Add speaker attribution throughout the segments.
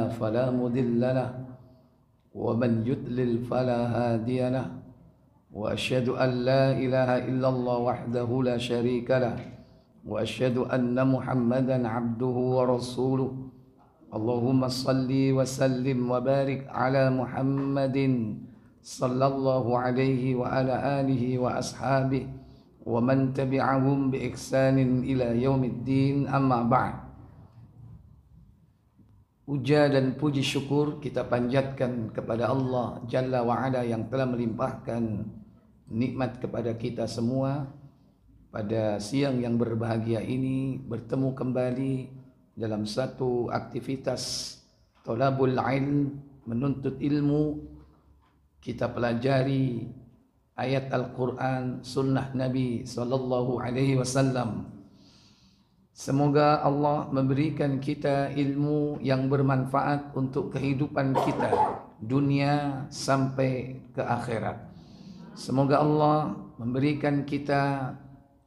Speaker 1: فلا مضل له ومن يضلل فلا هادي له وأشهد أن لا إله إلا الله وحده لا شريك له وأشهد أن محمدا عبده ورسوله اللهم صل وسلم وبارك على محمد صلى الله عليه وعلى آله وأصحابه ومن تبعهم بإحسان إلى يوم الدين أما بعد. Puja dan puji syukur kita panjatkan kepada Allah Jalla wa'ala yang telah melimpahkan nikmat kepada kita semua. Pada siang yang berbahagia ini bertemu kembali dalam satu aktivitas thalabul ilm, menuntut ilmu. Kita pelajari ayat Al-Quran, sunnah Nabi SAW. Semoga Allah memberikan kita ilmu yang bermanfaat untuk kehidupan kita dunia sampai ke akhirat. Semoga Allah memberikan kita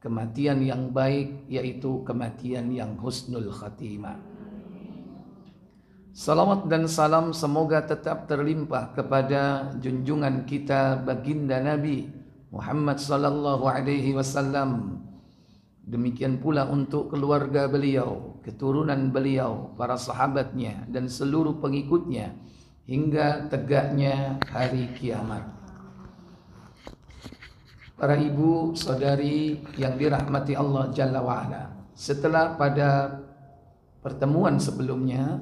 Speaker 1: kematian yang baik, yaitu kematian yang husnul khatimah. Salawat dan salam semoga tetap terlimpah kepada junjungan kita baginda Nabi Muhammad sallallahu alaihi wasallam. Demikian pula untuk keluarga beliau, keturunan beliau, para sahabatnya dan seluruh pengikutnya hingga tegaknya hari kiamat. Para ibu, saudari yang dirahmati Allah Jalla wa'ala, setelah pada pertemuan sebelumnya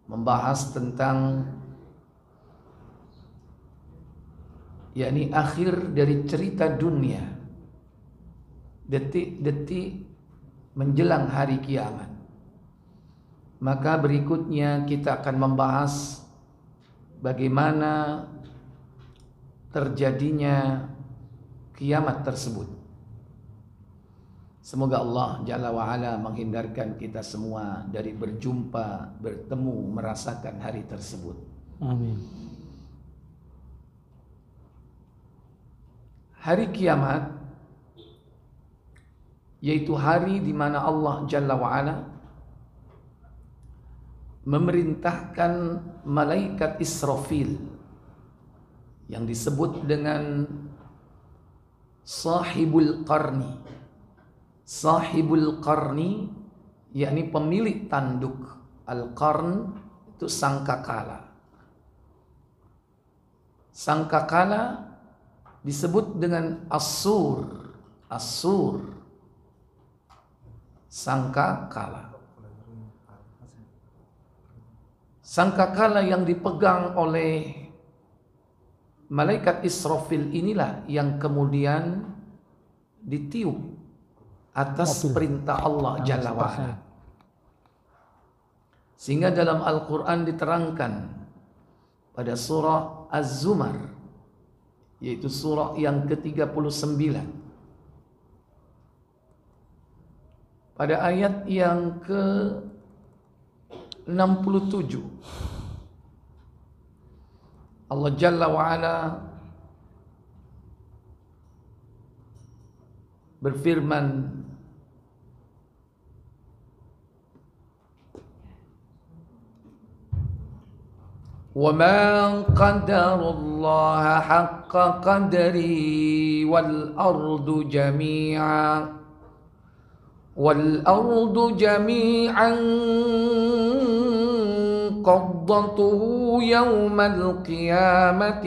Speaker 1: membahas tentang yakni akhir dari cerita dunia, detik-detik menjelang hari kiamat, maka berikutnya kita akan membahas bagaimana terjadinya kiamat tersebut. Semoga Allah Jalla wa'ala menghindarkan kita semua dari berjumpa, bertemu, merasakan hari tersebut.
Speaker 2: Amin.
Speaker 1: Hari kiamat yaitu hari di mana Allah Jalla wa'ala memerintahkan malaikat Israfil yang disebut dengan sahibul qarni. Sahibul qarni yakni pemilik tanduk. Al-qarn itu sangkakala. Sangkakala disebut dengan as-sur. As-sur, sangkakala. Sangkakala yang dipegang oleh malaikat Israfil inilah yang kemudian ditiup atas perintah Allah Jalla wa'ala. Sehingga dalam Al-Quran diterangkan pada surah Az-Zumar, yaitu surah yang ke-39, pada ayat yang ke-67, Allah Jalla wa'ala berfirman, وَمَا قَدَرُ اللَّهَ حَقَّ قَدْرِهِ وَالْأَرْضُ جَمِيعًا قَبْضَتُهُ يَوْمَ الْقِيَامَةِ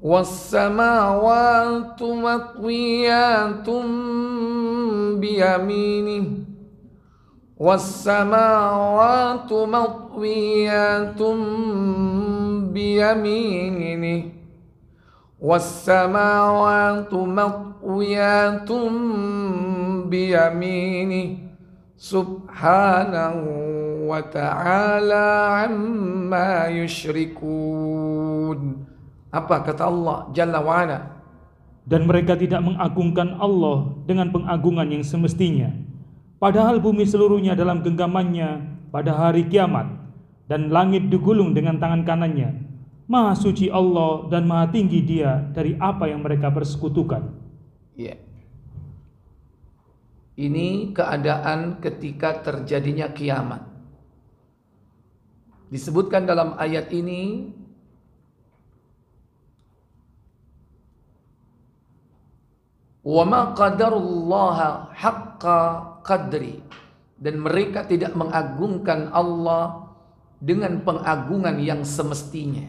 Speaker 1: وَالسَّمَاوَاتُ مَطْوِيَّاتٌ بِيَمِينِهِ وَالسَّمَاوَاتُ مَطْوِيَّاتٌ بِيَمِينِهِ وَالسَّمَاوَاتُ مَطْوِيَّاتٌ بِيَمِينِهِ سُبْحَانَهُ وَتَعَالَى عَمَّا يُشْرِكُونَ. Apa kata Allah Jalla wa'ala?
Speaker 2: Dan mereka tidak mengagungkan Allah dengan pengagungan yang semestinya, padahal bumi seluruhnya dalam genggamannya pada hari kiamat, dan langit digulung dengan tangan kanannya. Maha suci Allah dan maha tinggi Dia dari apa yang mereka persekutukan.
Speaker 1: Ya. Ini keadaan ketika terjadinya kiamat. Disebutkan dalam ayat ini wa ma qadarullaha haqqa qadri, dan mereka tidak mengagungkan Allah dengan pengagungan yang semestinya,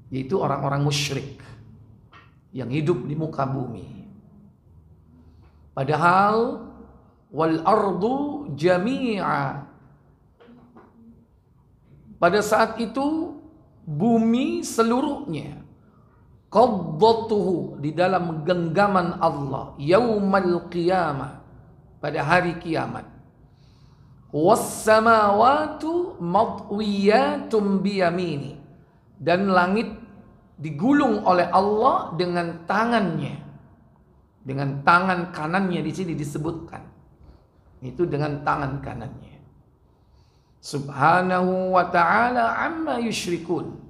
Speaker 1: yaitu orang-orang musyrik yang hidup di muka bumi. Padahal wal ardu jami'a, pada saat itu bumi seluruhnya qaddatuhu, di dalam genggaman Allah, yaumal qiyamah, pada hari kiamat. Was samawatu matwiyatun biyamini, dan langit digulung oleh Allah dengan tangannya, dengan tangan kanannya. Di sini disebutkan itu dengan tangan kanannya. Subhanahu wa ta'ala amma yusyrikun,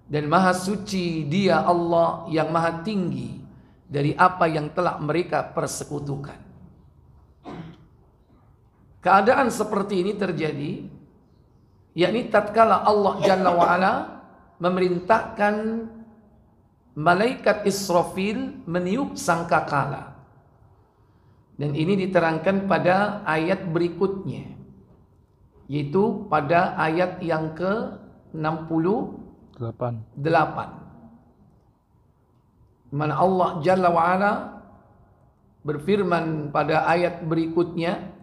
Speaker 1: dan maha suci Dia Allah yang maha tinggi dari apa yang telah mereka persekutukan. Keadaan seperti ini terjadi, yakni tatkala Allah Jalla wa'ala memerintahkan malaikat Israfil meniup sangkakala. Dan ini diterangkan pada ayat berikutnya, yaitu pada ayat yang ke-68, mana Allah Jalla wa'ala berfirman pada ayat berikutnya,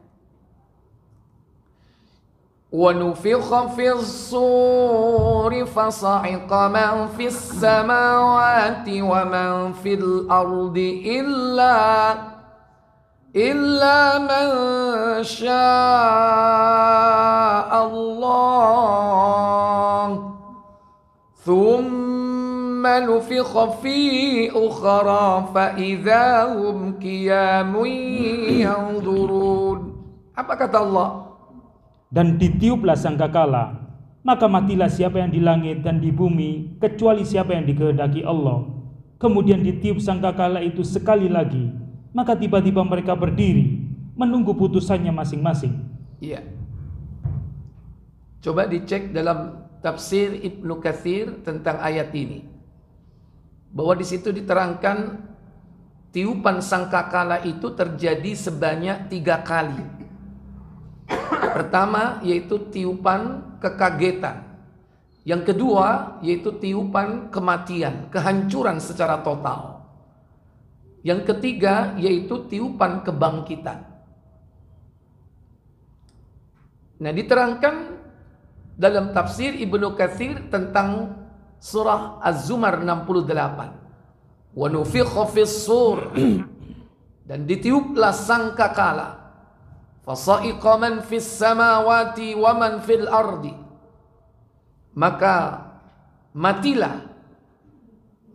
Speaker 1: wa nufikha fis suri fasa'iqa man fis samawati wa man fil ardi illa man syaa Allah thumma nufikha fi ukhra fa idza hum qiyamun yanzurun. Apa kata Allah?
Speaker 2: Dan ditiuplah sangkakala, maka matilah siapa yang di langit dan di bumi, kecuali siapa yang dikehendaki Allah. Kemudian ditiup sangkakala itu sekali lagi, maka tiba-tiba mereka berdiri menunggu putusannya masing-masing.
Speaker 1: Iya. Coba dicek dalam tafsir Ibnu Katsir tentang ayat ini, bahwa di situ diterangkan tiupan sangkakala itu terjadi sebanyak 3 kali. Pertama yaitu tiupan kekagetan, yang kedua yaitu tiupan kematian, kehancuran secara total, yang ketiga yaitu tiupan kebangkitan. Nah, diterangkan dalam tafsir Ibnu Katsir tentang surah Az-Zumar 68, wa nufikha fis sur, dan ditiuplah sangkakala, fasa'iqa man fis samawati wa man fil ardi, maka matilah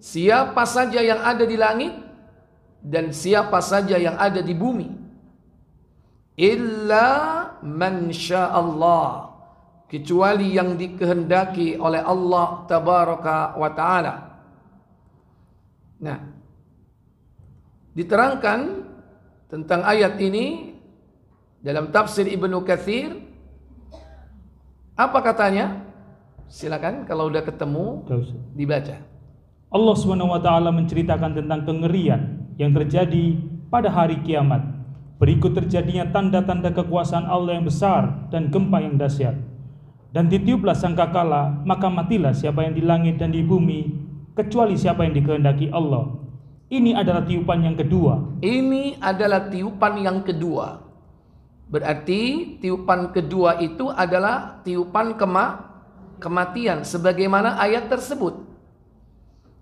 Speaker 1: siapa saja yang ada di langit dan siapa saja yang ada di bumi, illa man sya'allah, kecuali yang dikehendaki oleh Allah tabaraka wa ta'ala. Nah, diterangkan tentang ayat ini dalam tafsir Ibnu Katsir. Apa katanya? Silakan kalau udah ketemu dibaca.
Speaker 2: Allah SWT menceritakan tentang kengerian yang terjadi pada hari kiamat. Berikut terjadinya tanda-tanda kekuasaan Allah yang besar dan gempa yang dahsyat. Dan ditiuplah sangkakala, maka matilah siapa yang di langit dan di bumi, kecuali siapa yang dikehendaki Allah. Ini adalah tiupan yang kedua.
Speaker 1: Ini adalah tiupan yang kedua. Berarti tiupan kedua itu adalah tiupan kematian, sebagaimana ayat tersebut.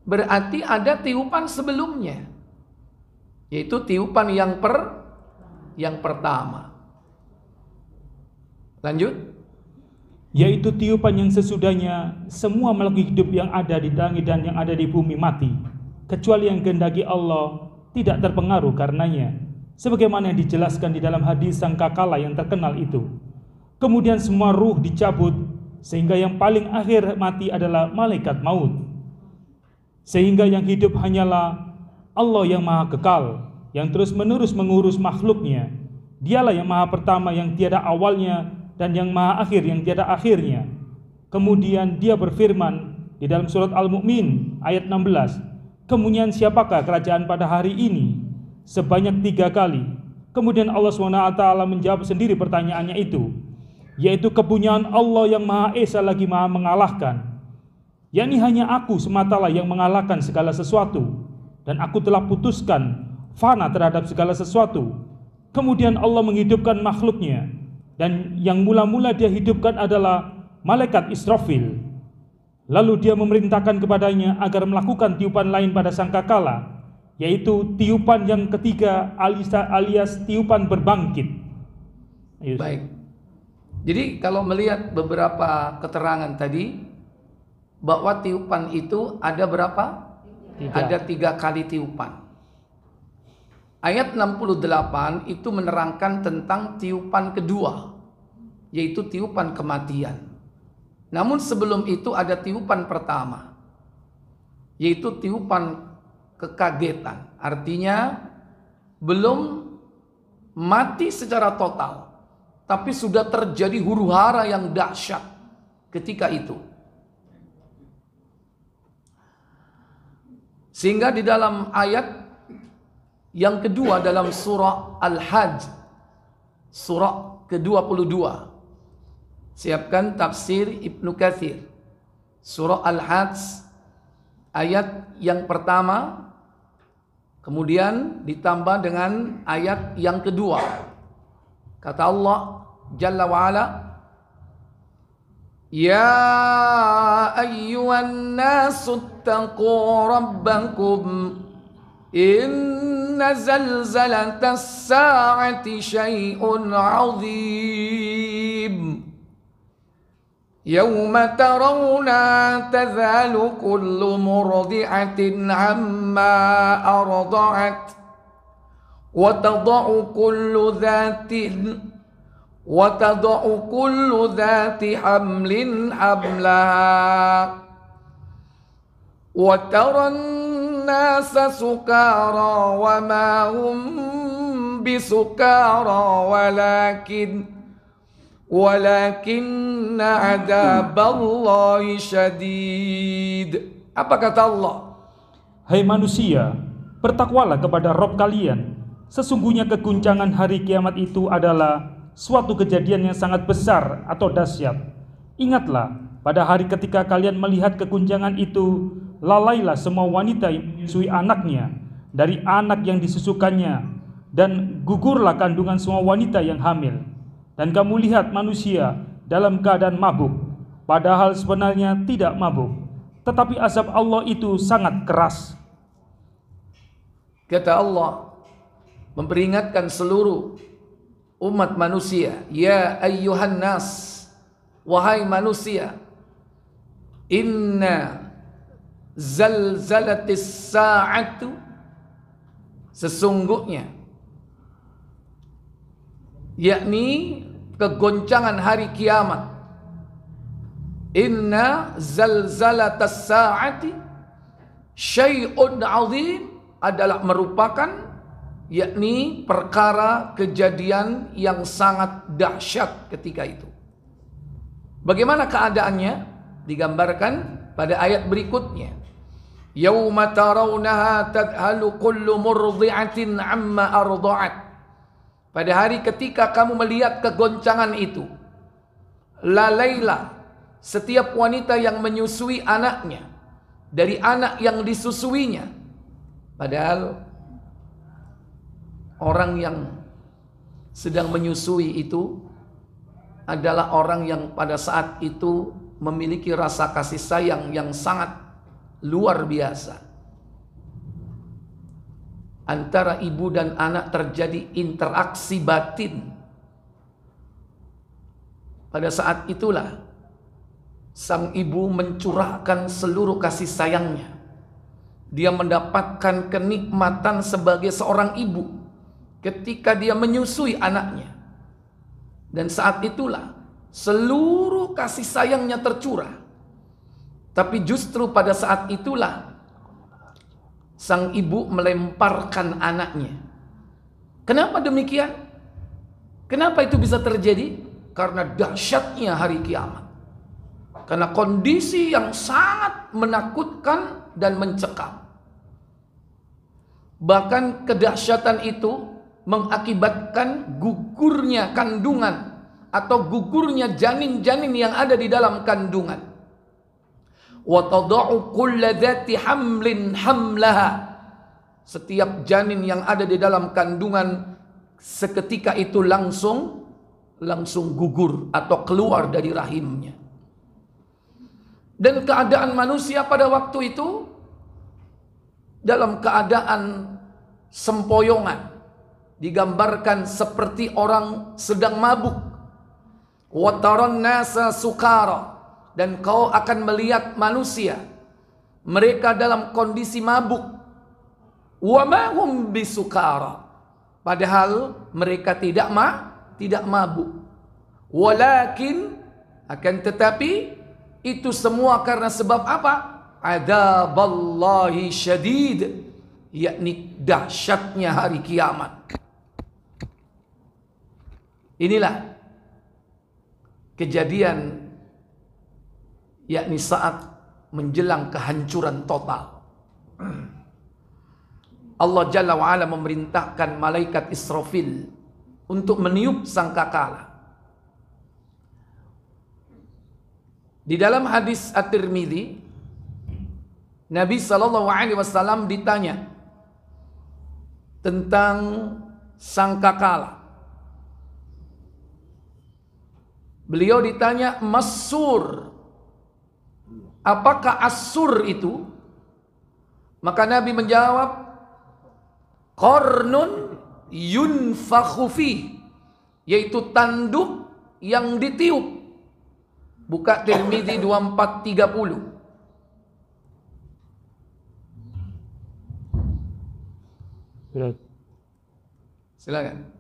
Speaker 1: Berarti ada tiupan sebelumnya, yaitu tiupan yang pertama. Lanjut.
Speaker 2: Yaitu tiupan yang sesudahnya semua makhluk hidup yang ada di langit dan yang ada di bumi mati, kecuali yang kehendaki Allah tidak terpengaruh karenanya, sebagaimana yang dijelaskan di dalam hadis sangkakala yang terkenal itu. Kemudian semua ruh dicabut, sehingga yang paling akhir mati adalah malaikat maut. Sehingga yang hidup hanyalah Allah yang maha kekal, yang terus-menerus mengurus makhluknya. Dialah yang maha pertama yang tiada awalnya dan yang maha akhir yang tiada akhirnya. Kemudian dia berfirman di dalam surat Al-Mu'min ayat 16, kemudian siapakah kerajaan pada hari ini? Sebanyak 3 kali. Kemudian Allah SWT menjawab sendiri pertanyaannya itu, yaitu kepunyaan Allah yang maha esa lagi maha mengalahkan. Yakni hanya aku sematalah yang mengalahkan segala sesuatu, dan aku telah putuskan fana terhadap segala sesuatu. Kemudian Allah menghidupkan makhluknya, dan yang mula-mula dia hidupkan adalah malaikat Israfil. Lalu dia memerintahkan kepadanya agar melakukan tiupan lain pada sangkakala, yaitu tiupan yang ketiga alias tiupan berbangkit.
Speaker 1: Baik. Jadi kalau melihat beberapa keterangan tadi, bahwa tiupan itu ada berapa? Ada 3 kali tiupan. Ayat 68 itu menerangkan tentang tiupan kedua, yaitu tiupan kematian. Namun sebelum itu ada tiupan pertama, yaitu tiupan kekagetan. Artinya belum mati secara total, tapi sudah terjadi huru-hara yang dahsyat ketika itu. Sehingga di dalam ayat yang kedua dalam surah Al-Hajj, surah ke-22, siapkan tafsir Ibnu Katsir, surah Al-Hajj ayat yang pertama, kemudian ditambah dengan ayat yang kedua. Kata Allah Jalla wa'ala, ya ayyuhan nasu ittaqu rabbakum inna zalzalatas sa'ati syai'un 'adzim yawma tarawna tadhalu kullu murdi'atin 'amma arda'at wa tada'u kullu dhati hamlin hamlaha wa taran nasa sukara wa ma hum bisukara walakinna adaballahi syadid. Apa kata Allah?
Speaker 2: Hai manusia, bertakwalah kepada Rabb kalian. Sesungguhnya keguncangan hari kiamat itu adalah suatu kejadian yang sangat besar atau dahsyat. Ingatlah, pada hari ketika kalian melihat keguncangan itu, lalailah semua wanita yang menyusui anaknya dari anak yang disusukannya, dan gugurlah kandungan semua wanita yang hamil. Dan kamu lihat manusia dalam keadaan mabuk, padahal sebenarnya tidak mabuk, tetapi azab Allah itu sangat keras.
Speaker 1: Kata Allah memperingatkan seluruh umat manusia, ya ayyuhan nas, wahai manusia, inna zalzalatis sa'atu, sesungguhnya, yakni kegoncangan hari kiamat, inna zalzalatas sa'ati syai'un 'adzim, adalah merupakan yakni perkara kejadian yang sangat dahsyat ketika itu. Bagaimana keadaannya? Digambarkan pada ayat berikutnya. Yauma tarawnaha tadhalu kullu murdi'atin amma arda'at. Pada hari ketika kamu melihat kegoncangan itu, lalailah setiap wanita yang menyusui anaknya dari anak yang disusuinya. Padahal orang yang sedang menyusui itu adalah orang yang pada saat itu memiliki rasa kasih sayang yang sangat luar biasa. Antara ibu dan anak terjadi interaksi batin. Pada saat itulah sang ibu mencurahkan seluruh kasih sayangnya. Dia mendapatkan kenikmatan sebagai seorang ibu ketika dia menyusui anaknya. Dan saat itulah seluruh kasih sayangnya tercurah. Tapi justru pada saat itulah sang ibu melemparkan anaknya Kenapa demikian? Kenapa itu bisa terjadi? Karena dahsyatnya hari kiamat. Karena kondisi yang sangat menakutkan dan mencekam. Bahkan kedahsyatan itu mengakibatkan gugurnya kandungan atau gugurnya janin-janin yang ada di dalam kandungan. Wa tada'u kulla dzati hamlin hamlaha. Setiap janin yang ada di dalam kandungan seketika itu langsung gugur atau keluar dari rahimnya. Dan keadaan manusia pada waktu itu dalam keadaan sempoyongan, digambarkan seperti orang sedang mabuk. Wa taran nasa sukara, dan kau akan melihat manusia mereka dalam kondisi mabuk. Wa ma hum bisukara, padahal mereka tidak mabuk. Walakin, akan tetapi itu semua karena sebab apa? Adzaballahi syadid, yakni dahsyatnya hari kiamat. Inilah kejadian, yakni saat menjelang kehancuran total. Allah Jalla wa'ala memerintahkan malaikat Israfil untuk meniup sangkakala. Di dalam hadis At-Tirmidzi, Nabi SAW ditanya tentang sangkakala. Beliau ditanya, Masur, apakah as-sur itu? Maka Nabi menjawab, Qarnun yunfakhu fi, yaitu tanduk yang ditiup. Buka Tirmidzi 2430. Silakan.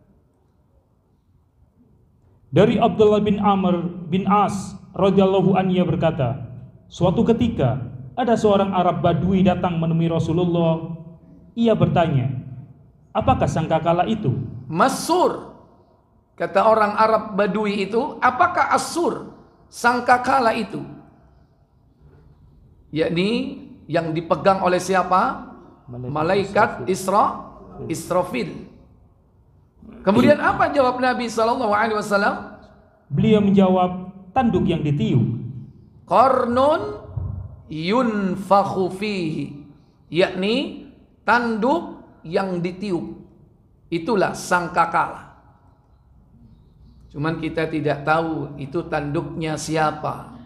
Speaker 2: Dari Abdullah bin Amr bin As radhiyallahu anhu berkata, suatu ketika ada seorang Arab Badui datang menemui Rasulullah. Ia bertanya, apakah sangkakala itu?
Speaker 1: Masur, kata orang Arab Badui itu, apakah as-sur, sangkakala itu? Yakni yang dipegang oleh siapa? Malaikat Israfil. Kemudian apa jawab Nabi SAW?
Speaker 2: Beliau menjawab, tanduk yang ditiup.
Speaker 1: Qarnun yunfakhu fihi, yakni tanduk yang ditiup. Itulah sangkakala. Cuman kita tidak tahu itu tanduknya siapa,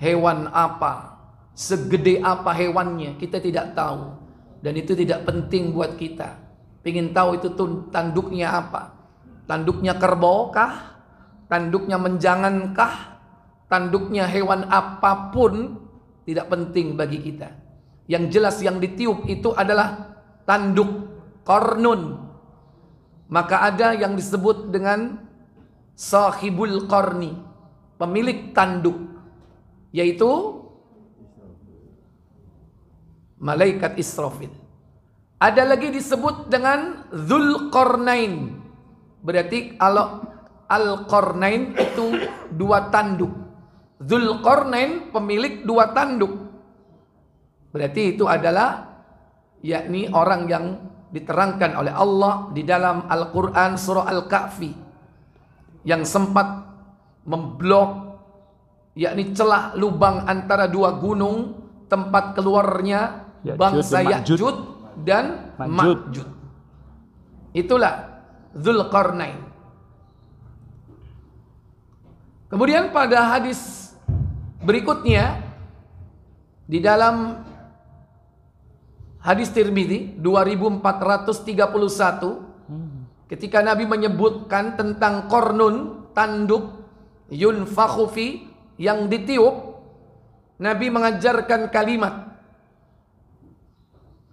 Speaker 1: hewan apa, segede apa hewannya, kita tidak tahu. Dan itu tidak penting buat kita. Pengen tahu itu tanduknya apa? Tanduknya kerbau kah? Tanduknya menjangan kah? Tanduknya hewan apapun tidak penting bagi kita. Yang jelas yang ditiup itu adalah tanduk, qarnun. Maka ada yang disebut dengan sahibul qarni, pemilik tanduk, yaitu malaikat Israfil. Ada lagi disebut dengan Dzulqarnain. Berarti kalau Al-Qarnain itu dua tanduk. Dzulqarnain pemilik dua tanduk. Berarti itu adalah yakni orang yang diterangkan oleh Allah di dalam Al-Quran surah Al-Kahfi, yang sempat memblok yakni celah lubang antara dua gunung tempat keluarnya bangsa Ya'juj dan Ma'juj. Itulah Dzulqarnain. Kemudian pada hadis berikutnya di dalam hadis Tirmidzi 2431, ketika Nabi menyebutkan tentang qarnun, tanduk, yunfakhu fi, yang ditiup, Nabi mengajarkan kalimat,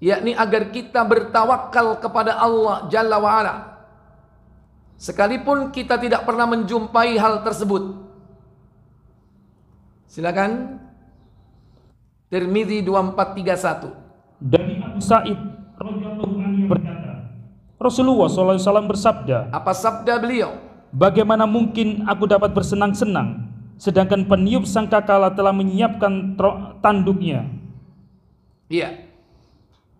Speaker 1: yakni agar kita bertawakal kepada Allah Jalla wa'ala, sekalipun kita tidak pernah menjumpai hal tersebut. Silakan. Tirmidzi 2431.
Speaker 2: Dari Abu Sa'id radhiyallahu anhu berkata, Rasulullah SAW bersabda,
Speaker 1: Apa sabda beliau?
Speaker 2: bagaimana mungkin aku dapat bersenang-senang sedangkan peniup sangkakala telah menyiapkan tanduknya?
Speaker 1: Iya.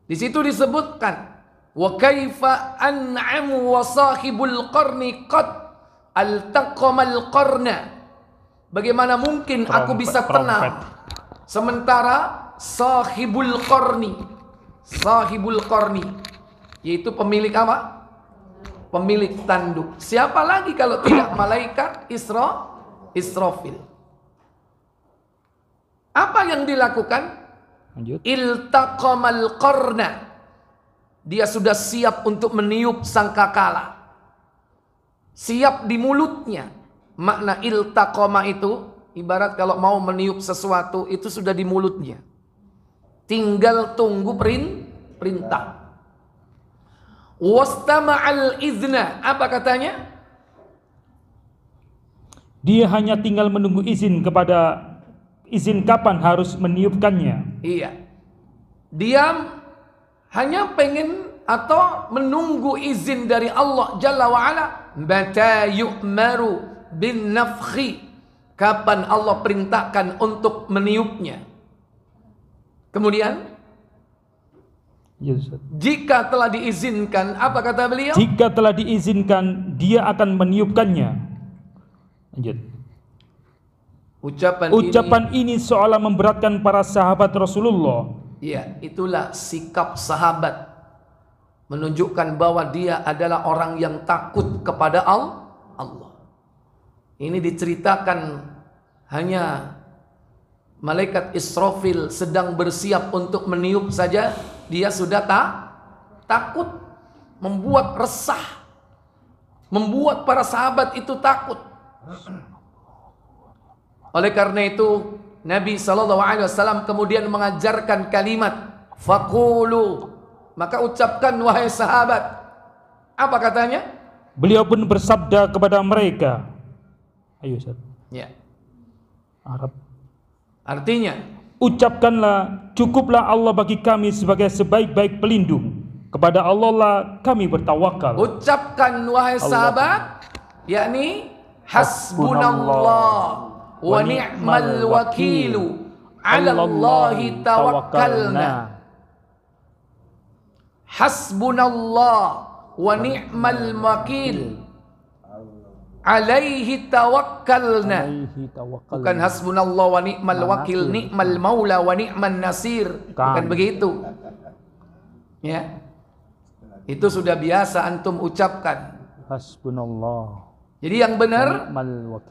Speaker 1: Di situ disebutkan, wa kaifa an'amu wa sahibul qarni qad altaqamal qarna. Bagaimana mungkin aku bisa tenang sementara sahibul qarni, yaitu pemilik apa? Pemilik tanduk. Siapa lagi kalau tidak malaikat Israfil? Apa yang dilakukan?
Speaker 2: Lanjut.
Speaker 1: Iltaqamal qarna. Dia sudah siap untuk meniup sangkakala. Siap di mulutnya. Makna iltaqama itu ibarat kalau mau meniup sesuatu itu sudah di mulutnya. Tinggal tunggu perintah. Wastama'al izna. Apa katanya?
Speaker 2: Dia hanya tinggal menunggu izin kapan harus meniupkannya.
Speaker 1: Iya. Dia hanya pengen atau menunggu izin dari Allah Jalla wa'ala. Mata yu'maru bin nafkhi. Kapan Allah perintahkan untuk meniupnya. Kemudian jika telah diizinkan, apa kata beliau?
Speaker 2: Jika telah diizinkan, dia akan meniupkannya. Lanjut. Ucapan ini seolah memberatkan para sahabat Rasulullah.
Speaker 1: Ya, itulah sikap sahabat, menunjukkan bahwa dia adalah orang yang takut kepada Allah. Ini diceritakan hanya malaikat Israfil sedang bersiap untuk meniup saja, dia sudah takut, membuat resah, membuat para sahabat itu takut. Oleh karena itu Nabi SAW kemudian mengajarkan kalimat faqulu, maka ucapkan wahai sahabat. Apa katanya?
Speaker 2: Beliau pun bersabda kepada mereka. Ayo Ustaz.
Speaker 1: Ya.
Speaker 2: Arab.
Speaker 1: Artinya,
Speaker 2: ucapkanlah, cukuplah Allah bagi kami sebagai sebaik-baik pelindung. Kepada Allah lah kami bertawakal.
Speaker 1: Ucapkan wahai sahabat, yakni hasbunallah wa ni'mal wakilu, 'ala Allahi tawakkalna. Hasbunallah wa ni'mal wakil, 'alaihi tawakkalna. Bukan hasbunallah wa ni'mal wakil, ni'mal maula wa ni'man nasir. Bukan begitu. Ya. Itu sudah biasa antum ucapkan.
Speaker 2: Hasbunallah.
Speaker 1: Jadi yang benar,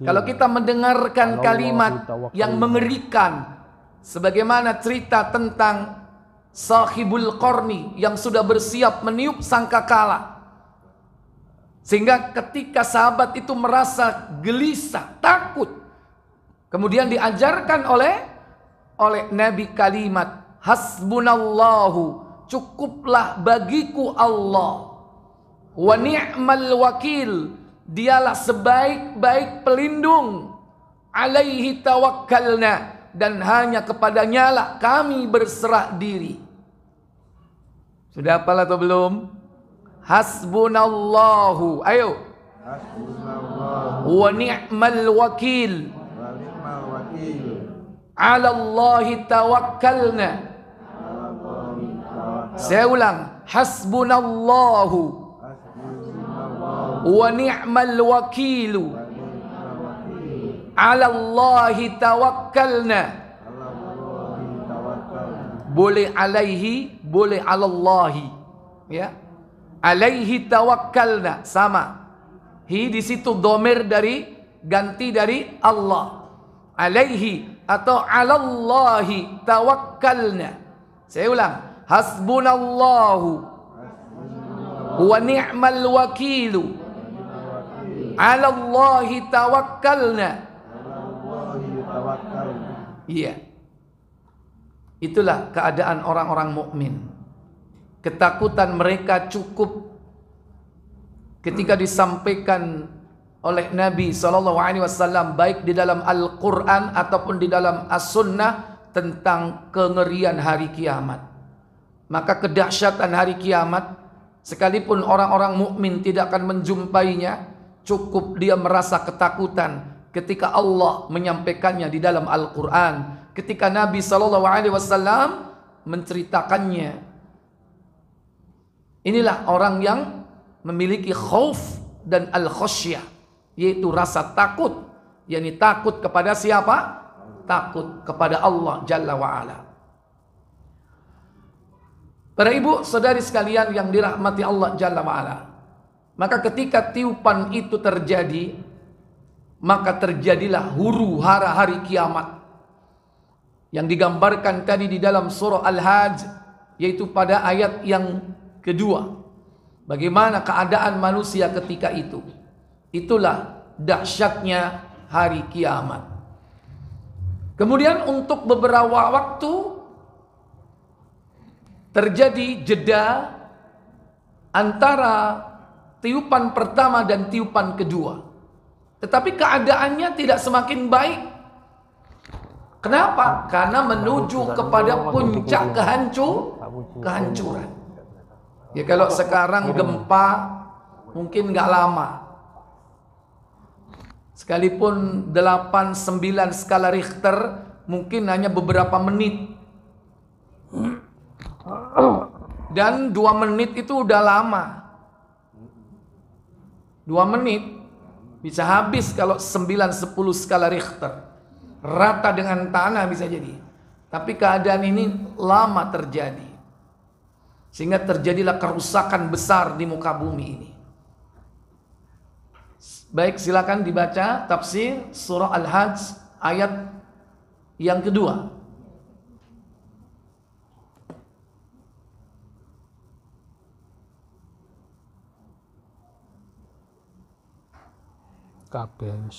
Speaker 1: kalau kita mendengarkan kalimat yang mengerikan, sebagaimana cerita tentang sahibul qarni yang sudah bersiap meniup sangkakala, sehingga ketika sahabat itu merasa gelisah, takut, kemudian diajarkan oleh Nabi kalimat hasbunallahu, cukuplah bagiku Allah, wa ni'mal wakil, dialah sebaik-baik pelindung, alaihi tawakkalna, dan hanya kepadanya lah kami berserah diri. Sudah hafal atau belum? Hasbunallahu, ayo. Hasbunallahu wa ni'mal wakil, ala Allahi tawakkalna. Saya ulang, hasbunallahu wa ni'mal wakilu, 'ala Allahi tawakkalna. Boleh alaihi, boleh 'ala Allahi. Ya. Alaihi tawakkalna sama. Hi di situ dhamir ganti dari Allah. Alaihi atau 'ala Allahi tawakkalna. Saya ulang, hasbunallahu wa ni'mal wakilu, 'ala Allahi tawakkalna. Iya. Itulah keadaan orang-orang mukmin. Ketakutan mereka cukup ketika disampaikan oleh Nabi SAW, baik di dalam Al-Quran ataupun di dalam As-Sunnah, tentang kengerian hari kiamat. Maka kedahsyatan hari kiamat Sekalipun orang-orang mukmin tidak akan menjumpainya, cukup dia merasa ketakutan ketika Allah menyampaikannya di dalam Al-Quran, ketika Nabi SAW menceritakannya. Inilah orang yang memiliki khauf dan al-khasyah, yaitu rasa takut, yakni takut kepada siapa? Takut kepada Allah Jalla wa'ala. Para ibu saudari sekalian yang dirahmati Allah Jalla wa'ala, maka ketika tiupan itu terjadi, maka terjadilah huru hara hari kiamat yang digambarkan tadi di dalam surah Al-Hajj, yaitu pada ayat yang kedua. Bagaimana keadaan manusia ketika itu? Itulah dahsyatnya hari kiamat. Kemudian untuk beberapa waktu terjadi jeda antara tiupan pertama dan tiupan kedua. Tetapi keadaannya tidak semakin baik. Kenapa? Karena menuju kepada puncak kehancuran. Ya kalau sekarang gempa mungkin nggak lama. Sekalipun 8,9 skala Richter mungkin hanya beberapa menit. Dan 2 menit itu udah lama. 2 menit bisa habis kalau 9-10 skala Richter. Rata dengan tanah bisa jadi. Tapi keadaan ini lama terjadi. Sehingga terjadilah kerusakan besar di muka bumi ini. Baik, silakan dibaca tafsir surah Al-Hajj ayat yang kedua.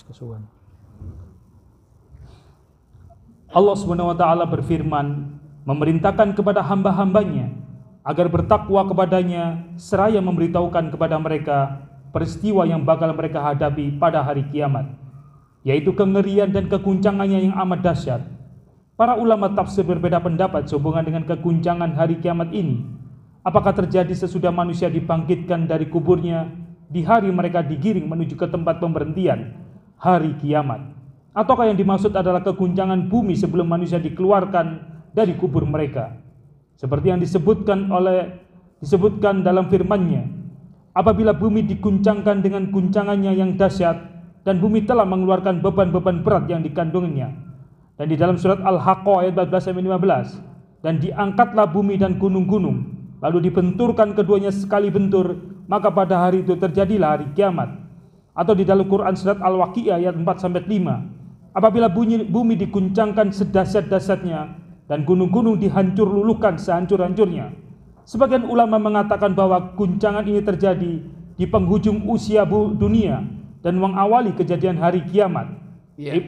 Speaker 2: Kesuwan. Allah Subhanahu wa taala berfirman, memerintahkan kepada hamba-hambanya agar bertakwa kepadanya seraya memberitahukan kepada mereka peristiwa yang bakal mereka hadapi pada hari kiamat, yaitu kengerian dan keguncangannya yang amat dahsyat. Para ulama tafsir berbeda pendapat sehubungan dengan keguncangan hari kiamat ini. Apakah terjadi sesudah manusia dibangkitkan dari kuburnya di hari mereka digiring menuju ke tempat pemberhentian hari kiamat, ataukah yang dimaksud adalah keguncangan bumi sebelum manusia dikeluarkan dari kubur mereka, seperti yang disebutkan dalam firman-Nya, apabila bumi diguncangkan dengan guncangannya yang dahsyat dan bumi telah mengeluarkan beban-beban berat yang dikandungnya. Dan di dalam surat Al-Haqqah ayat 14-15, dan diangkatlah bumi dan gunung-gunung, lalu dibenturkan keduanya sekali bentur, maka pada hari itu terjadilah hari kiamat. Atau di dalam Quran surat Al-Waqi'ah ayat 4-5, apabila bumi diguncangkan sedahsyat-dahsyatnya dan gunung-gunung dihancur luluhkan sehancur-hancurnya. Sebagian ulama mengatakan bahwa guncangan ini terjadi di penghujung usia dunia dan mengawali kejadian hari kiamat.
Speaker 1: Ya,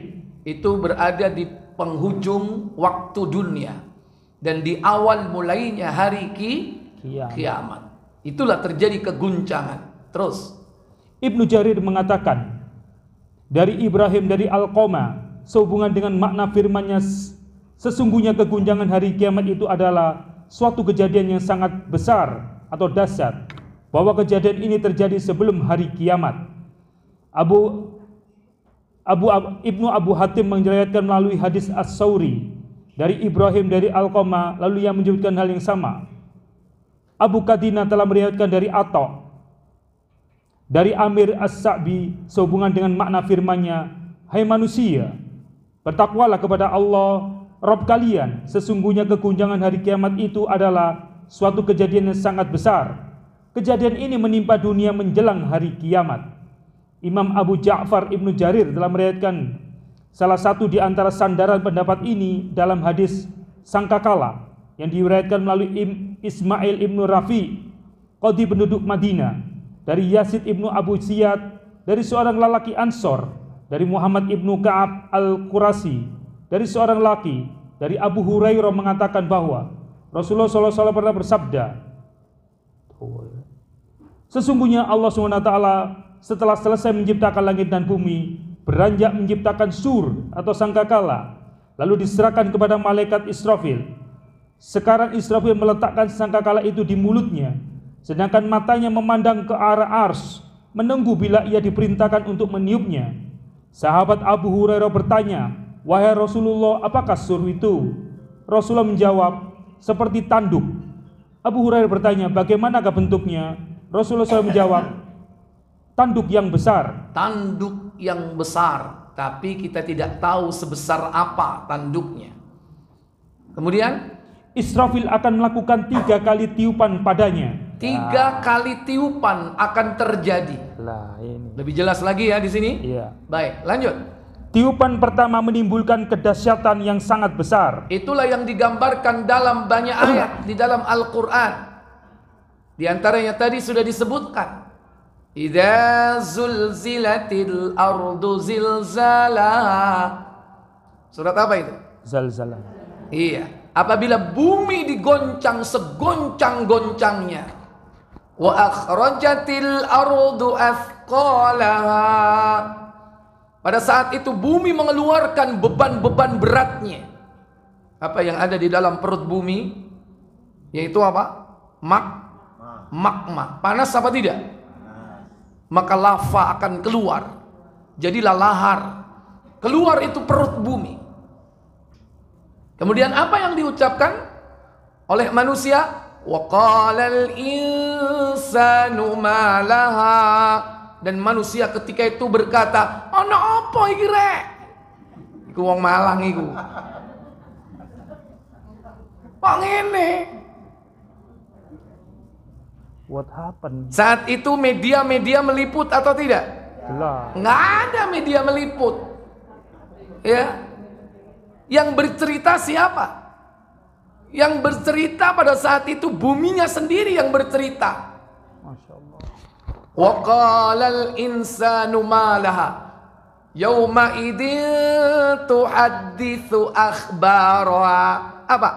Speaker 1: itu berada di penghujung waktu dunia dan di awal mulainya hari kiamat. Itulah terjadi keguncangan. Terus
Speaker 2: Ibnu Jarir mengatakan dari Ibrahim dari Alqamah sehubungan dengan makna firman-Nya, sesungguhnya keguncangan hari kiamat itu adalah suatu kejadian yang sangat besar atau dahsyat, bahwa kejadian ini terjadi sebelum hari kiamat. Ibnu Abu Hatim meriwayatkan melalui hadis As-Sauri dari Ibrahim dari Alqamah, lalu ia menyebutkan hal yang sama. Abu Qadina telah meriwayatkan dari Atta dari Amir As-Sa'bi sehubungan dengan makna firman-Nya, hai manusia, bertakwalah kepada Allah Rabb kalian, sesungguhnya keguncangan hari kiamat itu adalah suatu kejadian yang sangat besar. Kejadian ini menimpa dunia menjelang hari kiamat. Imam Abu Ja'far Ibnu Jarir telah meriwayatkan salah satu di antara sandaran pendapat ini dalam hadis sangkakala yang diriwayatkan melalui Ismail Ibnu Rafi, qadhi penduduk Madinah, dari Yazid Ibnu Abu Ziyad, dari seorang lelaki Ansor, dari Muhammad Ibnu Ka'ab Al-Qurasi, dari seorang laki dari Abu Hurairah mengatakan bahwa Rasulullah SAW pernah bersabda, sesungguhnya Allah SWT setelah selesai menciptakan langit dan bumi, beranjak menciptakan sur atau sangkakala, lalu diserahkan kepada malaikat Israfil. Sekarang Israfil meletakkan sangkakala itu di mulutnya, sedangkan matanya memandang ke arah ars, menunggu bila ia diperintahkan untuk meniupnya. Sahabat Abu Hurairah bertanya, "Wahai Rasulullah, apakah surah itu?" Rasulullah menjawab, "Seperti tanduk." Abu Hurairah bertanya, "Bagaimanakah bentuknya?" Rasulullah SAW menjawab, "Tanduk yang besar."
Speaker 1: Tanduk yang besar, tapi kita tidak tahu sebesar apa tanduknya. Kemudian
Speaker 2: Israfil akan melakukan 3 kali tiupan padanya.
Speaker 1: 3 kali tiupan akan terjadi.
Speaker 2: Lah ini.
Speaker 1: Lebih jelas lagi ya di sini.
Speaker 2: Iya.
Speaker 1: Baik, lanjut.
Speaker 2: Tiupan pertama menimbulkan kedahsyatan yang sangat besar.
Speaker 1: Itulah yang digambarkan dalam banyak ayat di dalam Al-Quran. Di antaranya tadi sudah disebutkan. Idza zulzilatil ardu zilzalaha. Surat apa itu?
Speaker 2: Zalzalah.
Speaker 1: Iya. Apabila bumi digoncang segoncang-goncangnya. Wa akhrajatil ardu athqalaha. Pada saat itu bumi mengeluarkan beban-beban beratnya. Apa yang ada di dalam perut bumi? Yaitu apa? Magma. Panas apa tidak? Maka lava akan keluar. Jadilah lahar. Keluar itu perut bumi. Kemudian apa yang diucapkan oleh manusia? Wa qalal insanu ma laha. Dan manusia ketika itu berkata, "Ana apa iki rek?" Iku wong Malang iku. Kok ngene?
Speaker 2: What happened?
Speaker 1: Saat itu media-media meliput atau tidak?
Speaker 2: Jelas.
Speaker 1: Nggak ada media meliput. Ya. Yang bercerita siapa? Yang bercerita pada saat itu buminya sendiri yang bercerita.
Speaker 2: Masya Allah.
Speaker 1: Wa qalal insanu ma laha yauma idzin tuhadditsu akhbaraha. Apa?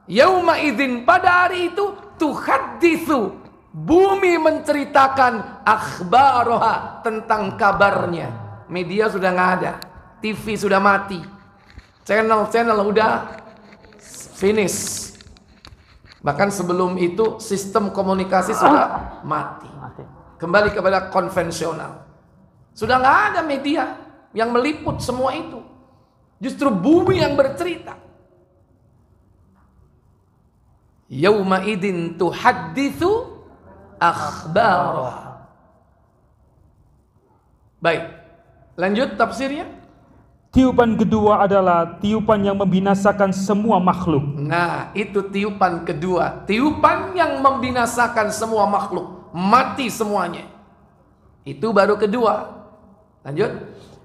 Speaker 1: Yauma idzin, pada hari itu, tuhadditsu, bumi menceritakan akhbaraha, tentang kabarnya. Media sudah nggak ada, TV sudah mati, channel-channel udah finish. Bahkan sebelum itu sistem komunikasi sudah mati. Kembali kepada konvensional. Sudah nggak ada media yang meliput semua itu. Justru bumi yang bercerita. Yauma idin tuhadditsu akhbaraha. Baik, lanjut tafsirnya.
Speaker 2: Tiupan kedua adalah tiupan yang membinasakan semua makhluk.
Speaker 1: Nah, itu tiupan kedua. Tiupan yang membinasakan semua makhluk. Mati semuanya. Itu baru kedua. Lanjut.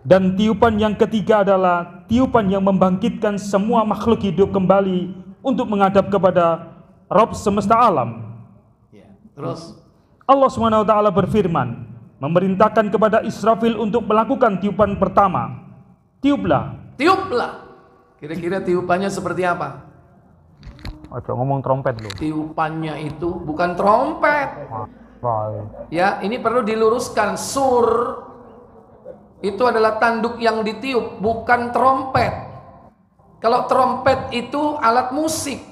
Speaker 2: Dan tiupan yang ketiga adalah tiupan yang membangkitkan semua makhluk hidup kembali untuk menghadap kepada Rabb semesta alam.
Speaker 1: Ya, terus
Speaker 2: Allah SWT berfirman, memerintahkan kepada Israfil untuk melakukan tiupan pertama. Tiuplah. Kira-kira tiupannya seperti apa? Ojo ngomong trompet lu.
Speaker 1: Tiupannya itu bukan trompet. Ya, ini perlu diluruskan. Sur itu adalah tanduk yang ditiup, bukan trompet. Kalau trompet itu alat musik.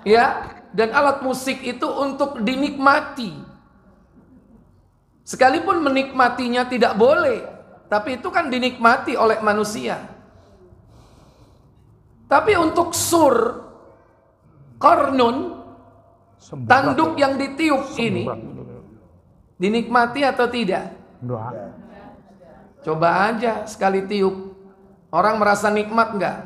Speaker 1: Ya, dan alat musik itu untuk dinikmati. Sekalipun menikmatinya tidak boleh, tapi itu kan dinikmati oleh manusia. Tapi untuk sur, qarnun, tanduk yang ditiup ini, dinikmati atau tidak? Coba aja sekali tiup. Orang merasa nikmat enggak?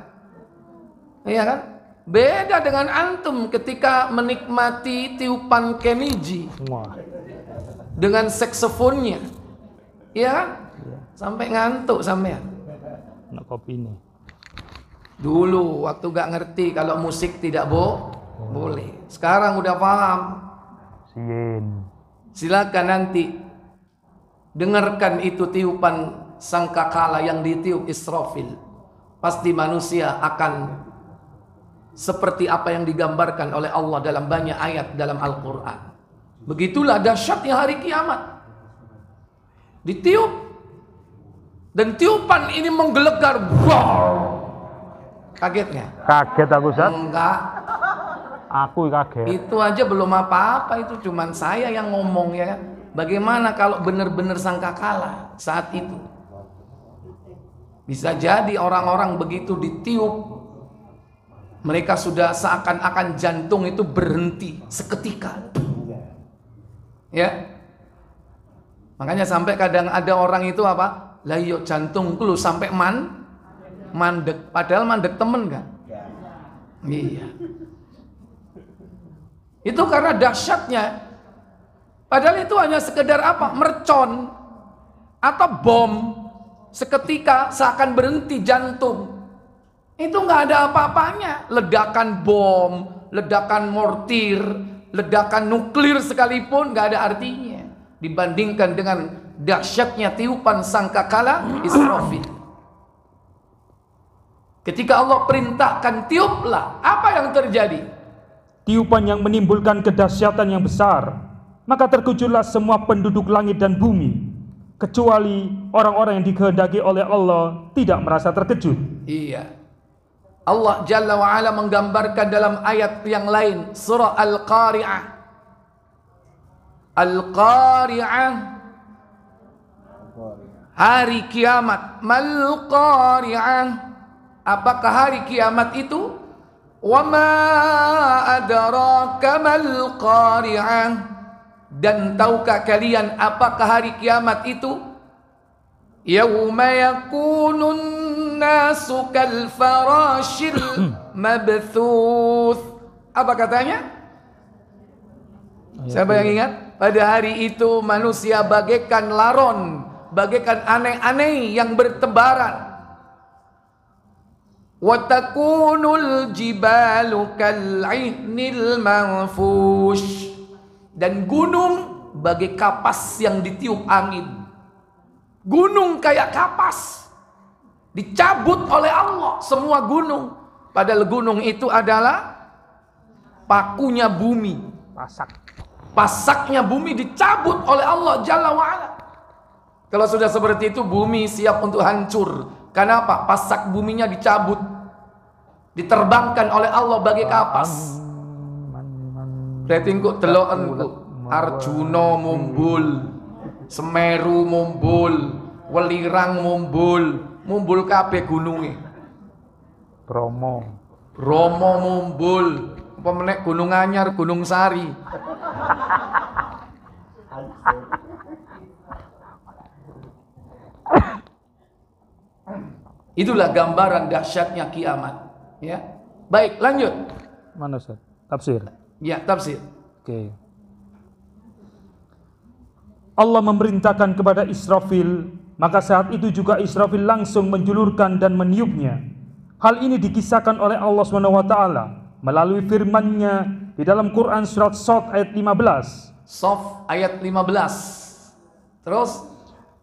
Speaker 1: Iya kan? Beda dengan antum ketika menikmati tiupan Keniji dengan saksofonnya. Iya kan? Sampai ngantuk sampean.
Speaker 2: Nak kopi ini.
Speaker 1: Dulu waktu gak ngerti kalau musik tidak boleh. Sekarang udah paham. Silakan nanti dengarkan itu tiupan sangkakala yang ditiup Israfil. Pasti manusia akan seperti apa yang digambarkan oleh Allah dalam banyak ayat dalam Al-Quran. Begitulah dahsyatnya hari kiamat. Ditiup. Dan tiupan ini menggelegar. Wow. Kaget nggak?
Speaker 2: Kaget aku, Ustaz.
Speaker 1: Enggak.
Speaker 2: Aku kaget.
Speaker 1: Itu aja belum apa-apa, itu cuman saya yang ngomong ya. Bagaimana kalau benar-benar sangkakala saat itu? Bisa jadi orang-orang begitu ditiup, mereka sudah seakan-akan jantung itu berhenti seketika. Ya. Makanya sampai kadang ada orang itu apa? Lah iya jantungku lu sampai mandek. Padahal mandek temen kan? Iya. Itu karena dahsyatnya. Padahal itu hanya sekedar apa? Mercon atau bom. Seketika seakan berhenti jantung. Itu nggak ada apa-apanya. Ledakan bom, ledakan mortir, ledakan nuklir sekalipun nggak ada artinya dibandingkan dengan dahsyatnya tiupan sangkakala Israfil. Ketika Allah perintahkan tiuplah, apa yang terjadi?
Speaker 2: Tiupan yang menimbulkan kedahsyatan yang besar, maka terkejutlah semua penduduk langit dan bumi, kecuali orang-orang yang dikehendaki oleh Allah tidak merasa terkejut.
Speaker 1: Iya. Allah Jalla wa'ala menggambarkan dalam ayat yang lain, surah Al-Qari'ah. Al-Qari'ah, hari kiamat. Mal Qari'ah, apakah hari kiamat itu? Wa ma adraka mal Qari'ah, dan tahukah kalian apakah hari kiamat itu? Yauma yakunun nasu kal farashil mabthuth. Apa katanya? Siapa yang ingat? Pada hari itu manusia bagaikan laron, bagaikan aneh-aneh yang bertebaran. Wa takunul jibalu kal'ihnil manfush, dan gunung bagai kapas yang ditiup angin. Gunung kayak kapas dicabut oleh Allah, semua gunung. Padahal gunung itu adalah pakunya bumi. Pasaknya bumi dicabut oleh Allah Jalla wa'ala. Kalau sudah seperti itu, bumi siap untuk hancur. Kenapa? Pasak buminya dicabut, diterbangkan oleh Allah bagai kapas. Retingku delokenku, Arjuna mumbul, Semeru mumbul, Welirang mumbul kabeh gununge. Bromo mumbul. Apa meneh Gunung Anyar, Gunung Sari. Itulah gambaran dahsyatnya kiamat, ya. Baik, lanjut.
Speaker 2: Mana Ustaz? Tafsir.
Speaker 1: Ya, tafsir.
Speaker 2: Oke. Allah memerintahkan kepada Israfil, maka saat itu juga Israfil langsung menjulurkan dan meniupnya. Hal ini dikisahkan oleh Allah SWT melalui firman-Nya di dalam Quran surat Shad ayat 15.
Speaker 1: Shaf ayat 15. Terus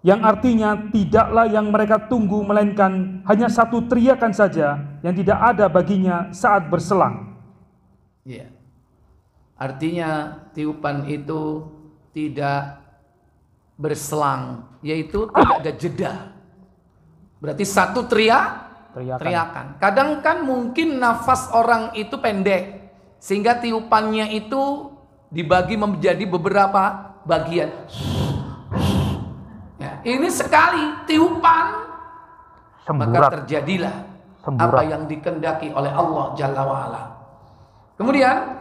Speaker 2: yang artinya tidaklah yang mereka tunggu melainkan hanya satu teriakan saja yang tidak ada baginya saat berselang.
Speaker 1: Iya. Artinya tiupan itu tidak berselang, yaitu tidak ada jeda. Berarti satu teriakan. Kadang kan mungkin nafas orang itu pendek, sehingga tiupannya itu dibagi menjadi beberapa bagian. Ya, ini sekali tiupan, maka terjadilah apa yang dikehendaki oleh Allah Jalla wa'ala. Kemudian,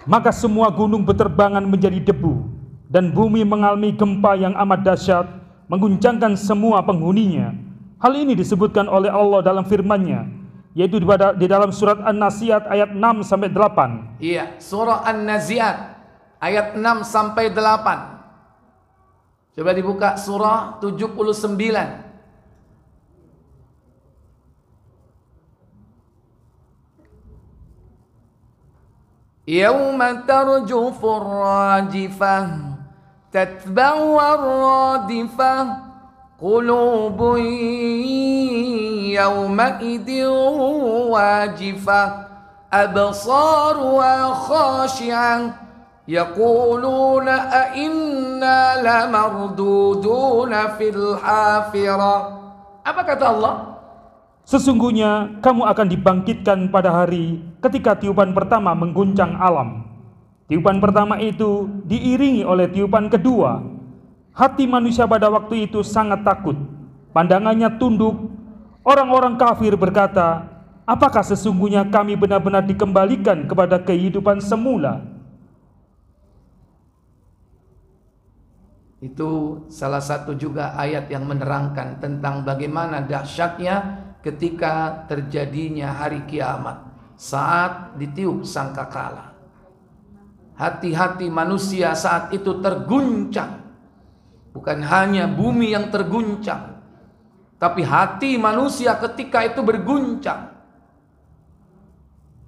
Speaker 2: maka semua gunung berterbangan menjadi debu, dan bumi mengalami gempa yang amat dahsyat, mengguncangkan semua penghuninya. Hal ini disebutkan oleh Allah dalam firman-Nya, yaitu di dalam surat An-Nazi'at ayat 6-8.
Speaker 1: Iya, surah An-Nazi'at ayat 6-8. Coba dibuka surah 79. Yauma tarjufur rajifah tatba'u ar-radifah qulubun yawma idin wajifah absaruha khashi'ah yaquluna a inna lamarduduna fil hafirah. Apa kata Allah?
Speaker 2: Sesungguhnya kamu akan dibangkitkan pada hari ketika tiupan pertama mengguncang alam. Tiupan pertama itu diiringi oleh tiupan kedua. Hati manusia pada waktu itu sangat takut. Pandangannya tunduk. Orang-orang kafir berkata, apakah sesungguhnya kami benar-benar dikembalikan kepada kehidupan semula?
Speaker 1: Itu salah satu juga ayat yang menerangkan tentang bagaimana dahsyatnya ketika terjadinya hari kiamat, saat ditiup sangkakala. Hati-hati manusia saat itu terguncang. Bukan hanya bumi yang terguncang, tapi hati manusia ketika itu berguncang.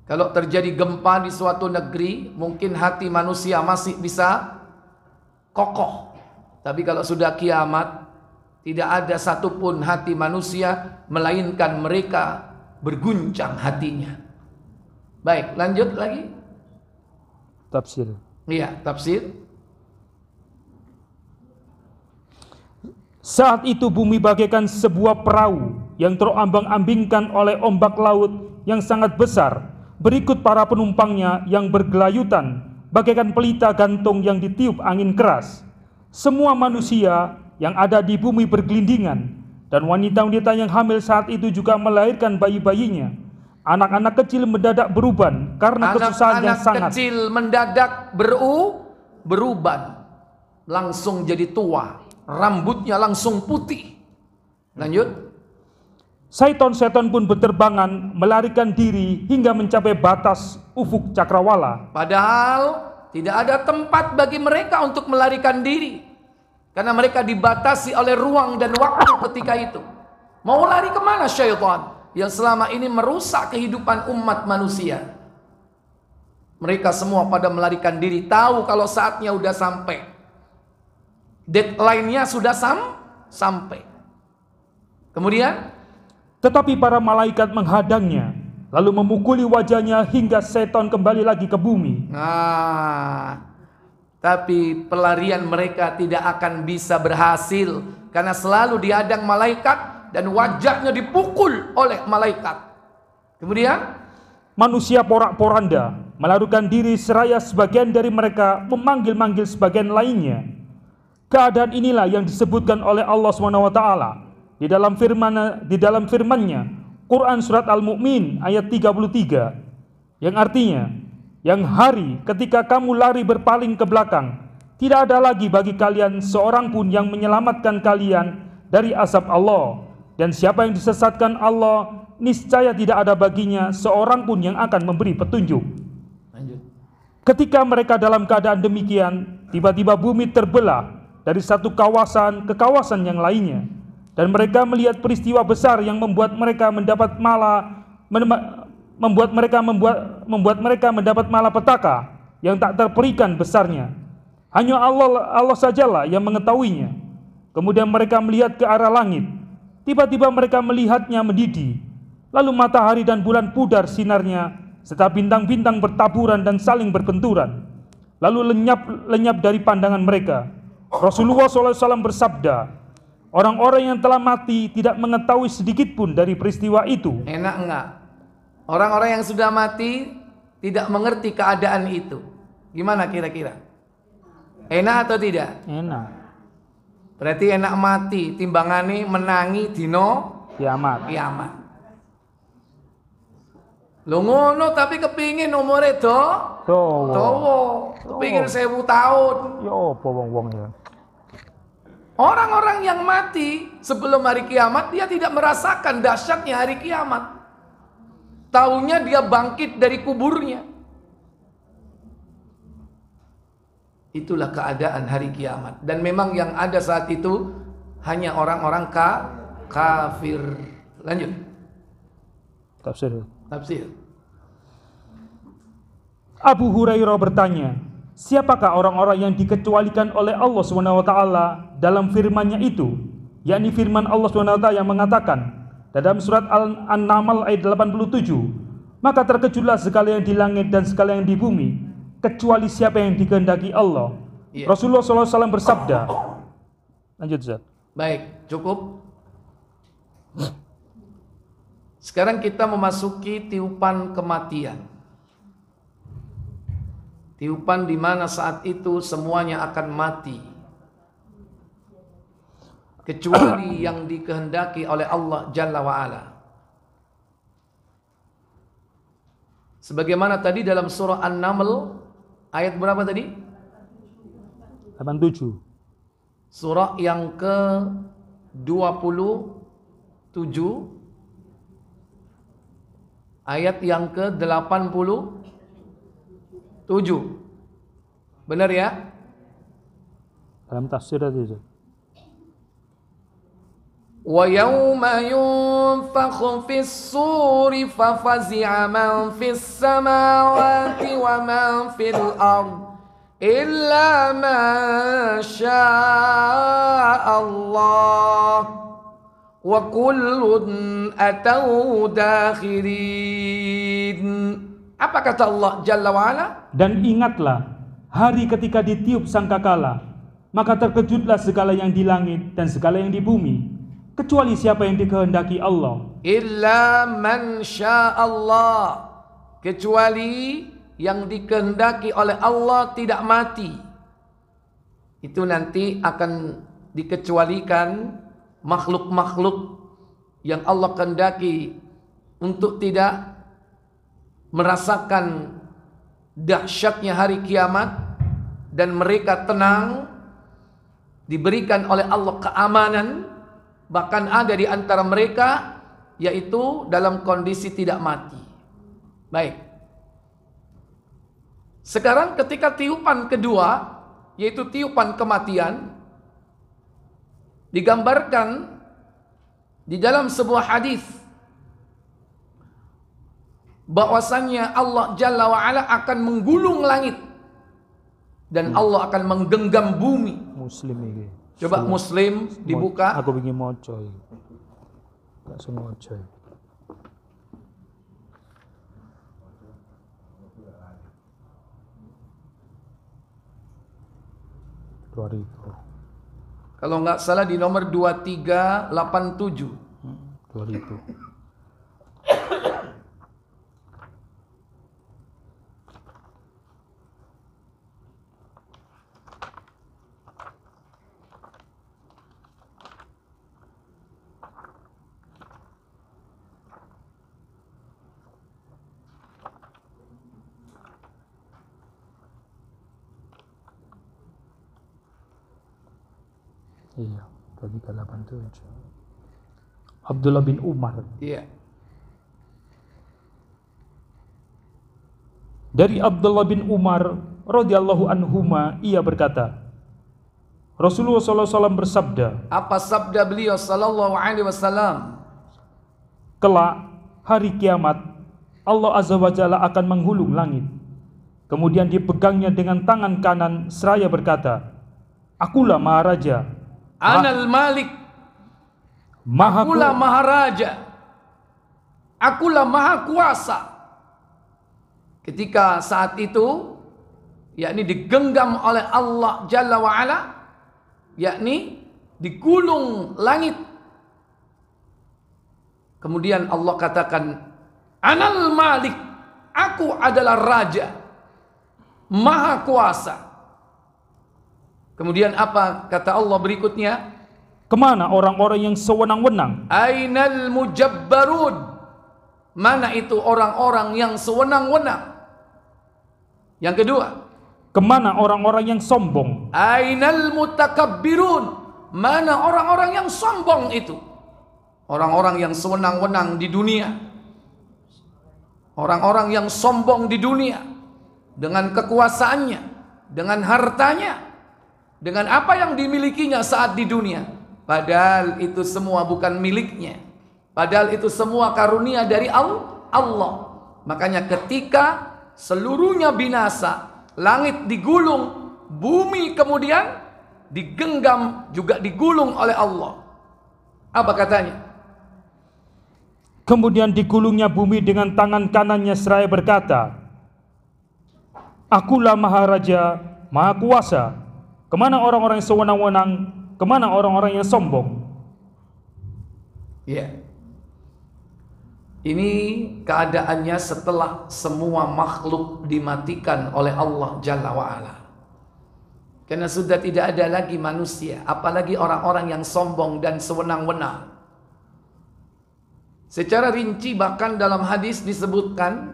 Speaker 1: Kalau terjadi gempa di suatu negeri, mungkin hati manusia masih bisa kokoh. Tapi kalau sudah kiamat, tidak ada satupun hati manusia, melainkan mereka berguncang hatinya. Baik, lanjut lagi.
Speaker 2: Tafsir.
Speaker 1: Iya, tafsir.
Speaker 2: Saat itu bumi bagaikan sebuah perahu yang terombang-ambingkan oleh ombak laut yang sangat besar. Berikut para penumpangnya yang bergelayutan bagaikan pelita gantung yang ditiup angin keras. Semua manusia yang ada di bumi bergelindingan, dan wanita-wanita yang hamil saat itu juga melahirkan bayi-bayinya. Anak-anak kecil mendadak beruban karena kesusahan yang sangat. Anak
Speaker 1: kecil mendadak beruban, langsung jadi tua. Rambutnya langsung putih. Lanjut.
Speaker 2: Setan-setan pun berterbangan melarikan diri hingga mencapai batas ufuk cakrawala.
Speaker 1: Padahal tidak ada tempat bagi mereka untuk melarikan diri, karena mereka dibatasi oleh ruang dan waktu ketika itu. Mau lari kemana syaitan yang selama ini merusak kehidupan umat manusia? Mereka semua pada melarikan diri, tahu kalau saatnya udah sampai. Deadline-nya sudah sampai. Kemudian,
Speaker 2: tetapi para malaikat menghadangnya, lalu memukuli wajahnya hingga setan kembali lagi ke bumi.
Speaker 1: Tapi pelarian mereka tidak akan bisa berhasil, karena selalu dihadang malaikat dan wajahnya dipukul oleh malaikat. Kemudian,
Speaker 2: manusia porak-poranda melarikan diri seraya sebagian dari mereka memanggil-manggil sebagian lainnya. Keadaan inilah yang disebutkan oleh Allah SWT di dalam firman-Nya, Quran surat Al-Mu'min ayat 33, yang artinya, yang hari ketika kamu lari berpaling ke belakang, tidak ada lagi bagi kalian seorang pun yang menyelamatkan kalian dari azab Allah, dan siapa yang disesatkan Allah, niscaya tidak ada baginya seorang pun yang akan memberi petunjuk.
Speaker 1: Lanjut.
Speaker 2: Ketika mereka dalam keadaan demikian, tiba-tiba bumi terbelah dari satu kawasan ke kawasan yang lainnya, dan mereka melihat peristiwa besar yang membuat mereka mendapat malapetaka yang tak terperikan besarnya. Hanya Allah sajalah yang mengetahuinya. Kemudian mereka melihat ke arah langit. Tiba-tiba mereka melihatnya mendidih. Lalu matahari dan bulan pudar sinarnya, serta bintang-bintang bertaburan dan saling berbenturan. Lalu lenyap dari pandangan mereka. Rasulullah SAW bersabda, orang-orang yang telah mati tidak mengetahui sedikit pun dari peristiwa itu.
Speaker 1: Enak enggak? Orang-orang yang sudah mati tidak mengerti keadaan itu. Gimana kira-kira? Enak atau tidak?
Speaker 2: Enak.
Speaker 1: Berarti enak mati timbangane menangi dino
Speaker 2: kiamat.
Speaker 1: Lo ngono tapi kepingin umure dawa. Kepingin 1000 tahun.
Speaker 2: Ya apa wong-wong ya.
Speaker 1: Orang-orang yang mati sebelum hari kiamat, dia tidak merasakan dahsyatnya hari kiamat. Taunya dia bangkit dari kuburnya. Itulah keadaan hari kiamat. Dan memang yang ada saat itu hanya orang-orang kafir. Lanjut. Tafsir.
Speaker 2: Abu Hurairah bertanya, siapakah orang-orang yang dikecualikan oleh Allah SWT dalam firman-Nya itu? Yakni firman Allah SWT yang mengatakan dalam surat An-Naml ayat 87, maka terkejutlah segala yang di langit dan segala yang di bumi, kecuali siapa yang dikehendaki Allah. Rasulullah SAW bersabda. Lanjut, Zat.
Speaker 1: Baik, cukup. Sekarang kita memasuki tiupan kematian. Tiupan di mana saat itu semuanya akan mati, kecuali yang dikehendaki oleh Allah Jalla wa'ala. Sebagaimana tadi dalam surah An-Naml, ayat berapa tadi?
Speaker 2: 87.
Speaker 1: Surah yang ke-27, ayat yang ke-87. Benar ya?
Speaker 2: Dalam tafsir itu.
Speaker 1: Wa yawma yunfakhu fis suri fafazi'a man fis samawati wa man fil ard illa ma syaa Allah wa kullun atau dakhirin. Apa kata Allah Jalla wa'ala?
Speaker 2: Dan ingatlah hari ketika ditiup sangkakala, maka terkejutlah segala yang di langit dan segala yang di bumi, kecuali siapa yang dikehendaki Allah.
Speaker 1: Illa man syaa Allah, kecuali yang dikehendaki oleh Allah tidak mati. Itu nanti akan dikecualikan makhluk-makhluk yang Allah kehendaki untuk tidak merasakan dahsyatnya hari kiamat, dan mereka tenang, diberikan oleh Allah keamanan. Bahkan ada di antara mereka yaitu dalam kondisi tidak mati. Baik. Sekarang ketika tiupan kedua, yaitu tiupan kematian, digambarkan di dalam sebuah hadis bahwasannya Allah Jalla wa'ala akan menggulung langit dan Allah akan menggenggam bumi.
Speaker 2: Muslim ini.
Speaker 1: Coba Muslim dibuka.
Speaker 2: Aku ingin moco. Tak sengaja.
Speaker 1: Kalau nggak salah di nomor 2387.
Speaker 2: 2000. Iya, 2387. Abdullah bin Umar.
Speaker 1: Iya.
Speaker 2: Dari Abdullah bin Umar radhiyallahu anhuma, ia berkata, Rasulullah SAW bersabda.
Speaker 1: Apa sabda beliau sallallahu alaihi wasallam?
Speaker 2: Kelak hari kiamat, Allah Azza wa Jalla akan menghulung langit. Kemudian dipegangnya dengan tangan kanan seraya berkata, Akulah Maharaja.
Speaker 1: Anal Malik. Akulah Maharaja. Akulah Maha Kuasa. Ketika saat itu, yakni digenggam oleh Allah Jalla wa'ala, yakni digulung langit. Kemudian Allah katakan, Anal Malik, aku adalah Raja, Maha Kuasa. Kemudian apa kata Allah berikutnya?
Speaker 2: Kemana orang-orang yang sewenang-wenang?
Speaker 1: Ainal mujabbarun. Mana itu orang-orang yang sewenang-wenang? Yang kedua,
Speaker 2: kemana orang-orang yang sombong?
Speaker 1: Ainal mutakabbirun. Mana orang-orang yang sombong itu? Orang-orang yang sewenang-wenang di dunia. Orang-orang yang sombong di dunia dengan kekuasaannya, dengan hartanya, dengan apa yang dimilikinya saat di dunia. Padahal itu semua bukan miliknya. Padahal itu semua karunia dari Allah. Makanya ketika seluruhnya binasa, langit digulung, bumi kemudian digenggam juga digulung oleh Allah. Apa katanya?
Speaker 2: Kemudian digulungnya bumi dengan tangan kanannya seraya berkata, Akulah Maharaja, Maha Kuasa. Kemana orang-orang yang sewenang-wenang? Kemana orang-orang yang sombong?
Speaker 1: Ya. Ini keadaannya setelah semua makhluk dimatikan oleh Allah Jalla wa'ala. Karena sudah tidak ada lagi manusia, apalagi orang-orang yang sombong dan sewenang-wenang. Secara rinci bahkan dalam hadis disebutkan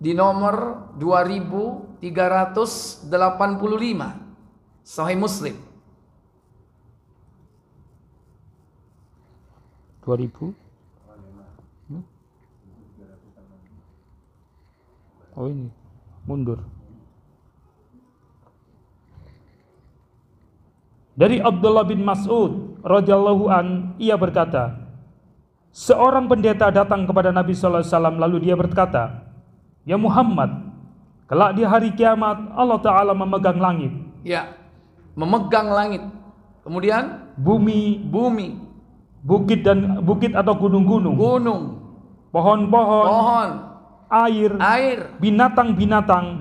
Speaker 1: di nomor 2385 Sahih Muslim.
Speaker 2: 2000. Oh ini mundur. Dari Abdullah bin Mas'ud radhiyallahu an, ia berkata, seorang pendeta datang kepada Nabi sallallahu alaihi wasallam lalu dia berkata, "Ya Muhammad, kelak di hari kiamat Allah taala memegang langit."
Speaker 1: Ya, memegang langit. Kemudian
Speaker 2: bumi, bukit atau gunung-gunung, pohon-pohon, air, binatang-binatang,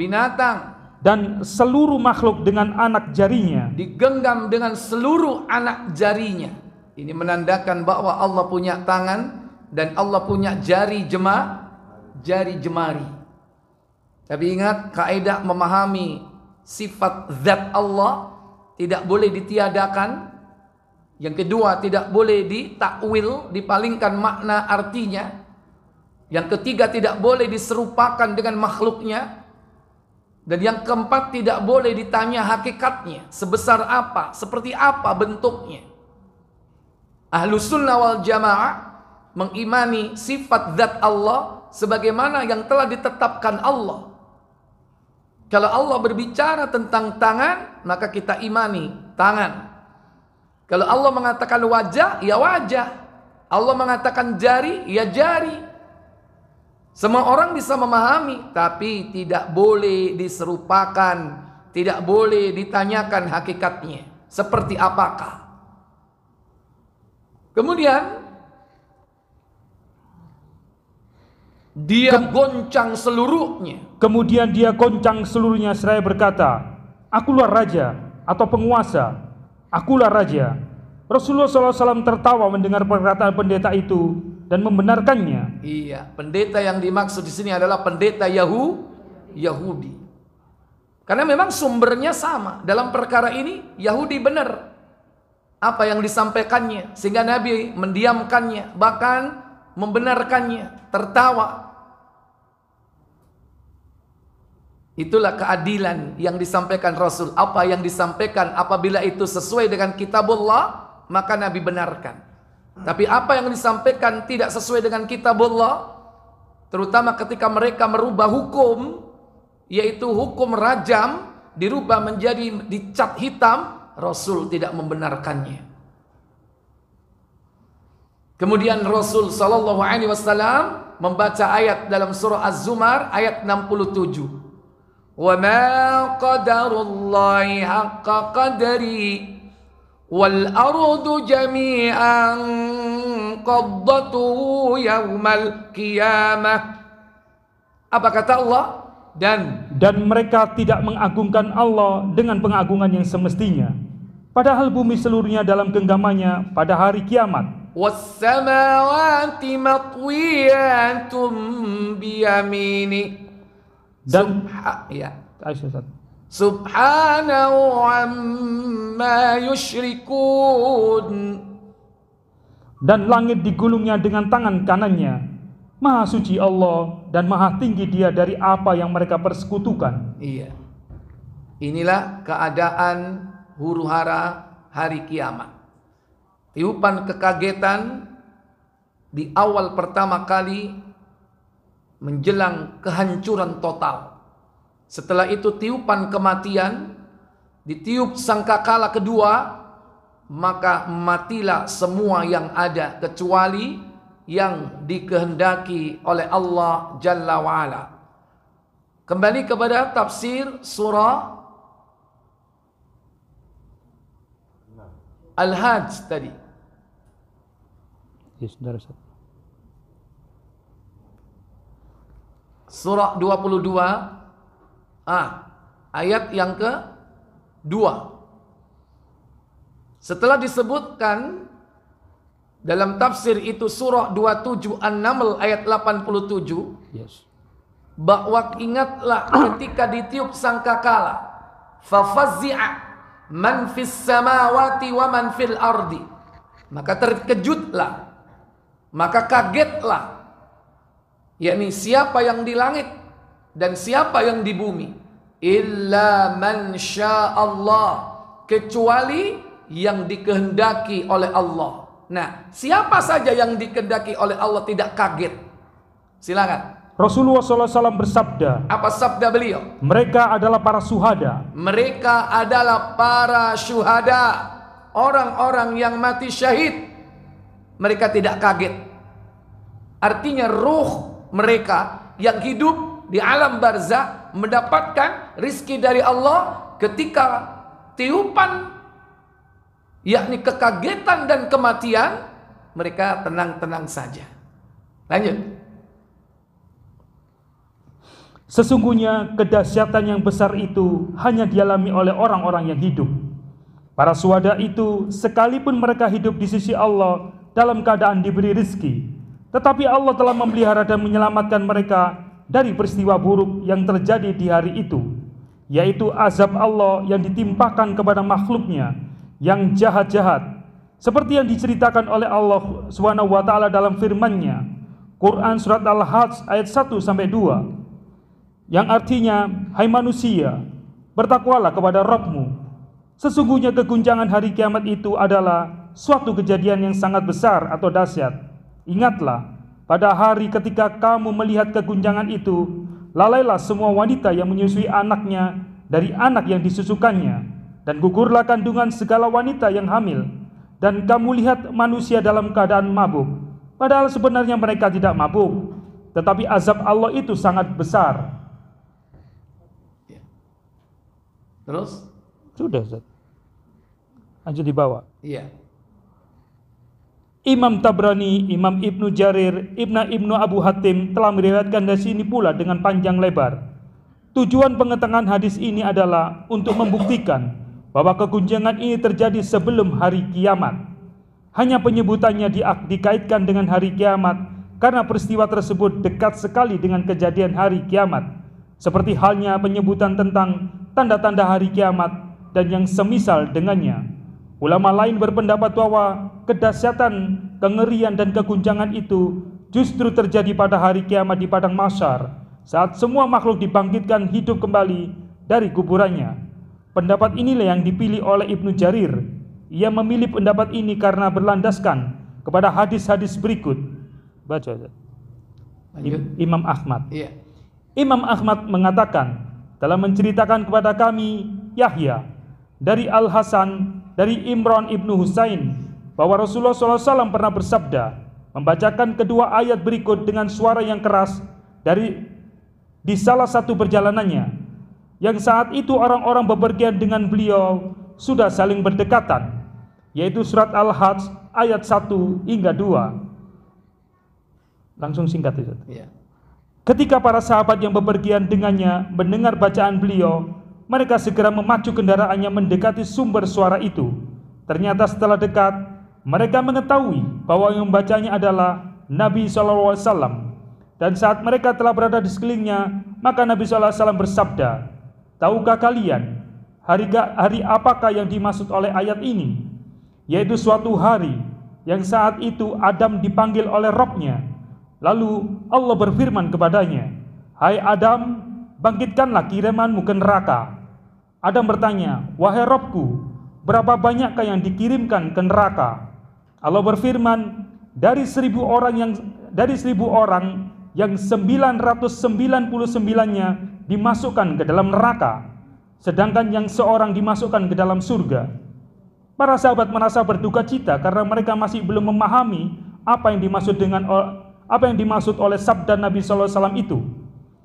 Speaker 2: dan seluruh makhluk dengan anak jarinya,
Speaker 1: digenggam dengan seluruh anak jarinya. Ini menandakan bahwa Allah punya tangan dan Allah punya jari jemari. Tapi ingat, kaidah memahami sifat zat Allah tidak boleh ditiadakan. Yang kedua, tidak boleh ditakwil, dipalingkan makna artinya. Yang ketiga, tidak boleh diserupakan dengan makhluknya. Dan yang keempat, tidak boleh ditanya hakikatnya. Sebesar apa, seperti apa bentuknya. Ahlus sunnah wal jamaah mengimani sifat zat Allah sebagaimana yang telah ditetapkan Allah. Kalau Allah berbicara tentang tangan, maka kita imani tangan. Kalau Allah mengatakan wajah, ya wajah. Allah mengatakan jari, ya jari. Semua orang bisa memahami, tapi tidak boleh diserupakan, tidak boleh ditanyakan hakikatnya. Seperti apakah? Kemudian dia goncang seluruhnya.
Speaker 2: Kemudian dia goncang seluruhnya seraya berkata, "Akulah raja atau penguasa, akulah raja." Rasulullah SAW tertawa mendengar perkataan pendeta itu dan membenarkannya.
Speaker 1: Iya, pendeta yang dimaksud di sini adalah pendeta Yahudi. Karena memang sumbernya sama. Dalam perkara ini Yahudi benar apa yang disampaikannya, sehingga Nabi mendiamkannya, bahkan membenarkannya, tertawa. Itulah keadilan yang disampaikan Rasul. Apa yang disampaikan apabila itu sesuai dengan kitabullah, maka Nabi benarkan. Tapi apa yang disampaikan tidak sesuai dengan kitabullah, terutama ketika mereka merubah hukum, yaitu hukum rajam, dirubah menjadi dicat hitam, Rasul tidak membenarkannya. Kemudian Rasul sallallahu alaihi wasallam membaca ayat dalam surah Az-Zumar ayat 67. Wa ma qadarullahi haqqa qadri wal ardu jami'an qaddatuhu yaumal qiyamah. Apa kata Allah? Dan
Speaker 2: mereka tidak mengagungkan Allah dengan pengagungan yang semestinya, padahal bumi seluruhnya dalam genggamannya pada hari kiamat.
Speaker 1: Was-samawati matwiyatum biyamini. Dan Subhanahu amma yusyrikun.
Speaker 2: Dan langit digulungnya dengan tangan kanannya. Maha suci Allah dan maha tinggi Dia dari apa yang mereka persekutukan.
Speaker 1: Iya. Inilah keadaan huru-hara hari kiamat. Tiupan kekagetan di awal pertama kali menjelang kehancuran total. Setelah itu tiupan kematian, ditiup sangkakala kedua, maka matilah semua yang ada kecuali yang dikehendaki oleh Allah Jalla wa'ala. Kembali kepada tafsir surah Al-Hajj tadi. Surah 22 ayat yang ke-2. Setelah disebutkan Dalam tafsir itu surah 27 An-Naml ayat 87.
Speaker 2: Yes.
Speaker 1: Bahwa ingatlah ketika ditiup sangkakala, fafazzi'a man fis samawati wa man fil ardi, maka terkejutlah, maka kagetlah, yakni siapa yang di langit dan siapa yang di bumi, illa man sya'allah, kecuali yang dikehendaki oleh Allah. Nah, siapa saja yang dikehendaki oleh Allah tidak kaget? Silakan.
Speaker 2: Rasulullah SAW bersabda,
Speaker 1: apa sabda beliau?
Speaker 2: mereka adalah para syuhada.
Speaker 1: Mereka adalah para syuhada, orang-orang yang mati syahid. Mereka tidak kaget. Artinya ruh mereka yang hidup di alam barzah mendapatkan rizki dari Allah ketika tiupan, yakni kekagetan dan kematian, mereka tenang-tenang saja. Lanjut.
Speaker 2: Sesungguhnya kedahsyatan yang besar itu hanya dialami oleh orang-orang yang hidup. Para syuhada itu sekalipun mereka hidup di sisi Allah dalam keadaan diberi rizki, tetapi Allah telah memelihara dan menyelamatkan mereka dari peristiwa buruk yang terjadi di hari itu, yaitu azab Allah yang ditimpakan kepada makhluknya yang jahat-jahat, seperti yang diceritakan oleh Allah SWT dalam firman-Nya, Quran Surat Al-Hajj ayat 1-2, yang artinya, hai manusia, bertakwalah kepada Rabb-Mu. Sesungguhnya keguncangan hari kiamat itu adalah suatu kejadian yang sangat besar atau dahsyat. Ingatlah, pada hari ketika kamu melihat keguncangan itu, lalailah semua wanita yang menyusui anaknya dari anak yang disusukannya, dan gugurlah kandungan segala wanita yang hamil, dan kamu lihat manusia dalam keadaan mabuk, padahal sebenarnya mereka tidak mabuk, tetapi azab Allah itu sangat besar.
Speaker 1: Terus?
Speaker 2: Sudah, Ustaz. Lanjut di bawah.
Speaker 1: Iya.
Speaker 2: Imam Tabrani, Imam Ibnu Jarir, Ibnu Abu Hatim telah meriwayatkan dari sini pula dengan panjang lebar. Tujuan pengetengahan hadis ini adalah untuk membuktikan bahwa keguncangan ini terjadi sebelum hari kiamat. Hanya penyebutannya dikaitkan dengan hari kiamat karena peristiwa tersebut dekat sekali dengan kejadian hari kiamat. Seperti halnya penyebutan tentang tanda-tanda hari kiamat dan yang semisal dengannya. Ulama lain berpendapat bahwa kedahsyatan, kengerian dan keguncangan itu justru terjadi pada hari kiamat di padang mahsyar, saat semua makhluk dibangkitkan hidup kembali dari kuburannya. Pendapat inilah yang dipilih oleh Ibnu Jarir. Ia memilih pendapat ini karena berlandaskan kepada hadis-hadis berikut. Baca. Imam Ahmad.
Speaker 1: Iya.
Speaker 2: Imam Ahmad mengatakan, telah menceritakan kepada kami Yahya dari Al-Hasan dari Imran ibnu Husain bahwa Rasulullah SAW pernah bersabda, membacakan kedua ayat berikut dengan suara yang keras di salah satu perjalanannya, yang saat itu orang-orang bepergian dengan beliau sudah saling berdekatan, yaitu surat Al-Hajj ayat 1-2. Langsung singkat itu.
Speaker 1: Iya.
Speaker 2: Ketika para sahabat yang bepergian dengannya mendengar bacaan beliau, mereka segera memacu kendaraannya mendekati sumber suara itu. Ternyata setelah dekat, mereka mengetahui bahwa yang membacanya adalah Nabi SAW. Dan saat mereka telah berada di sekelilingnya, maka Nabi SAW bersabda, tahukah kalian hari apakah yang dimaksud oleh ayat ini? Yaitu suatu hari yang saat itu Adam dipanggil oleh Rabb-Nya. Lalu Allah berfirman kepadanya, hai Adam, bangkitkanlah kirimanmu ke neraka. Adam bertanya, wahai Rabbku, berapa banyakkah yang dikirimkan ke neraka? Allah berfirman, dari 1.000 orang yang 999-nya dimasukkan ke dalam neraka, sedangkan yang seorang dimasukkan ke dalam surga. Para sahabat merasa berduka cita karena mereka masih belum memahami apa yang dimaksud oleh sabda Nabi SAW itu.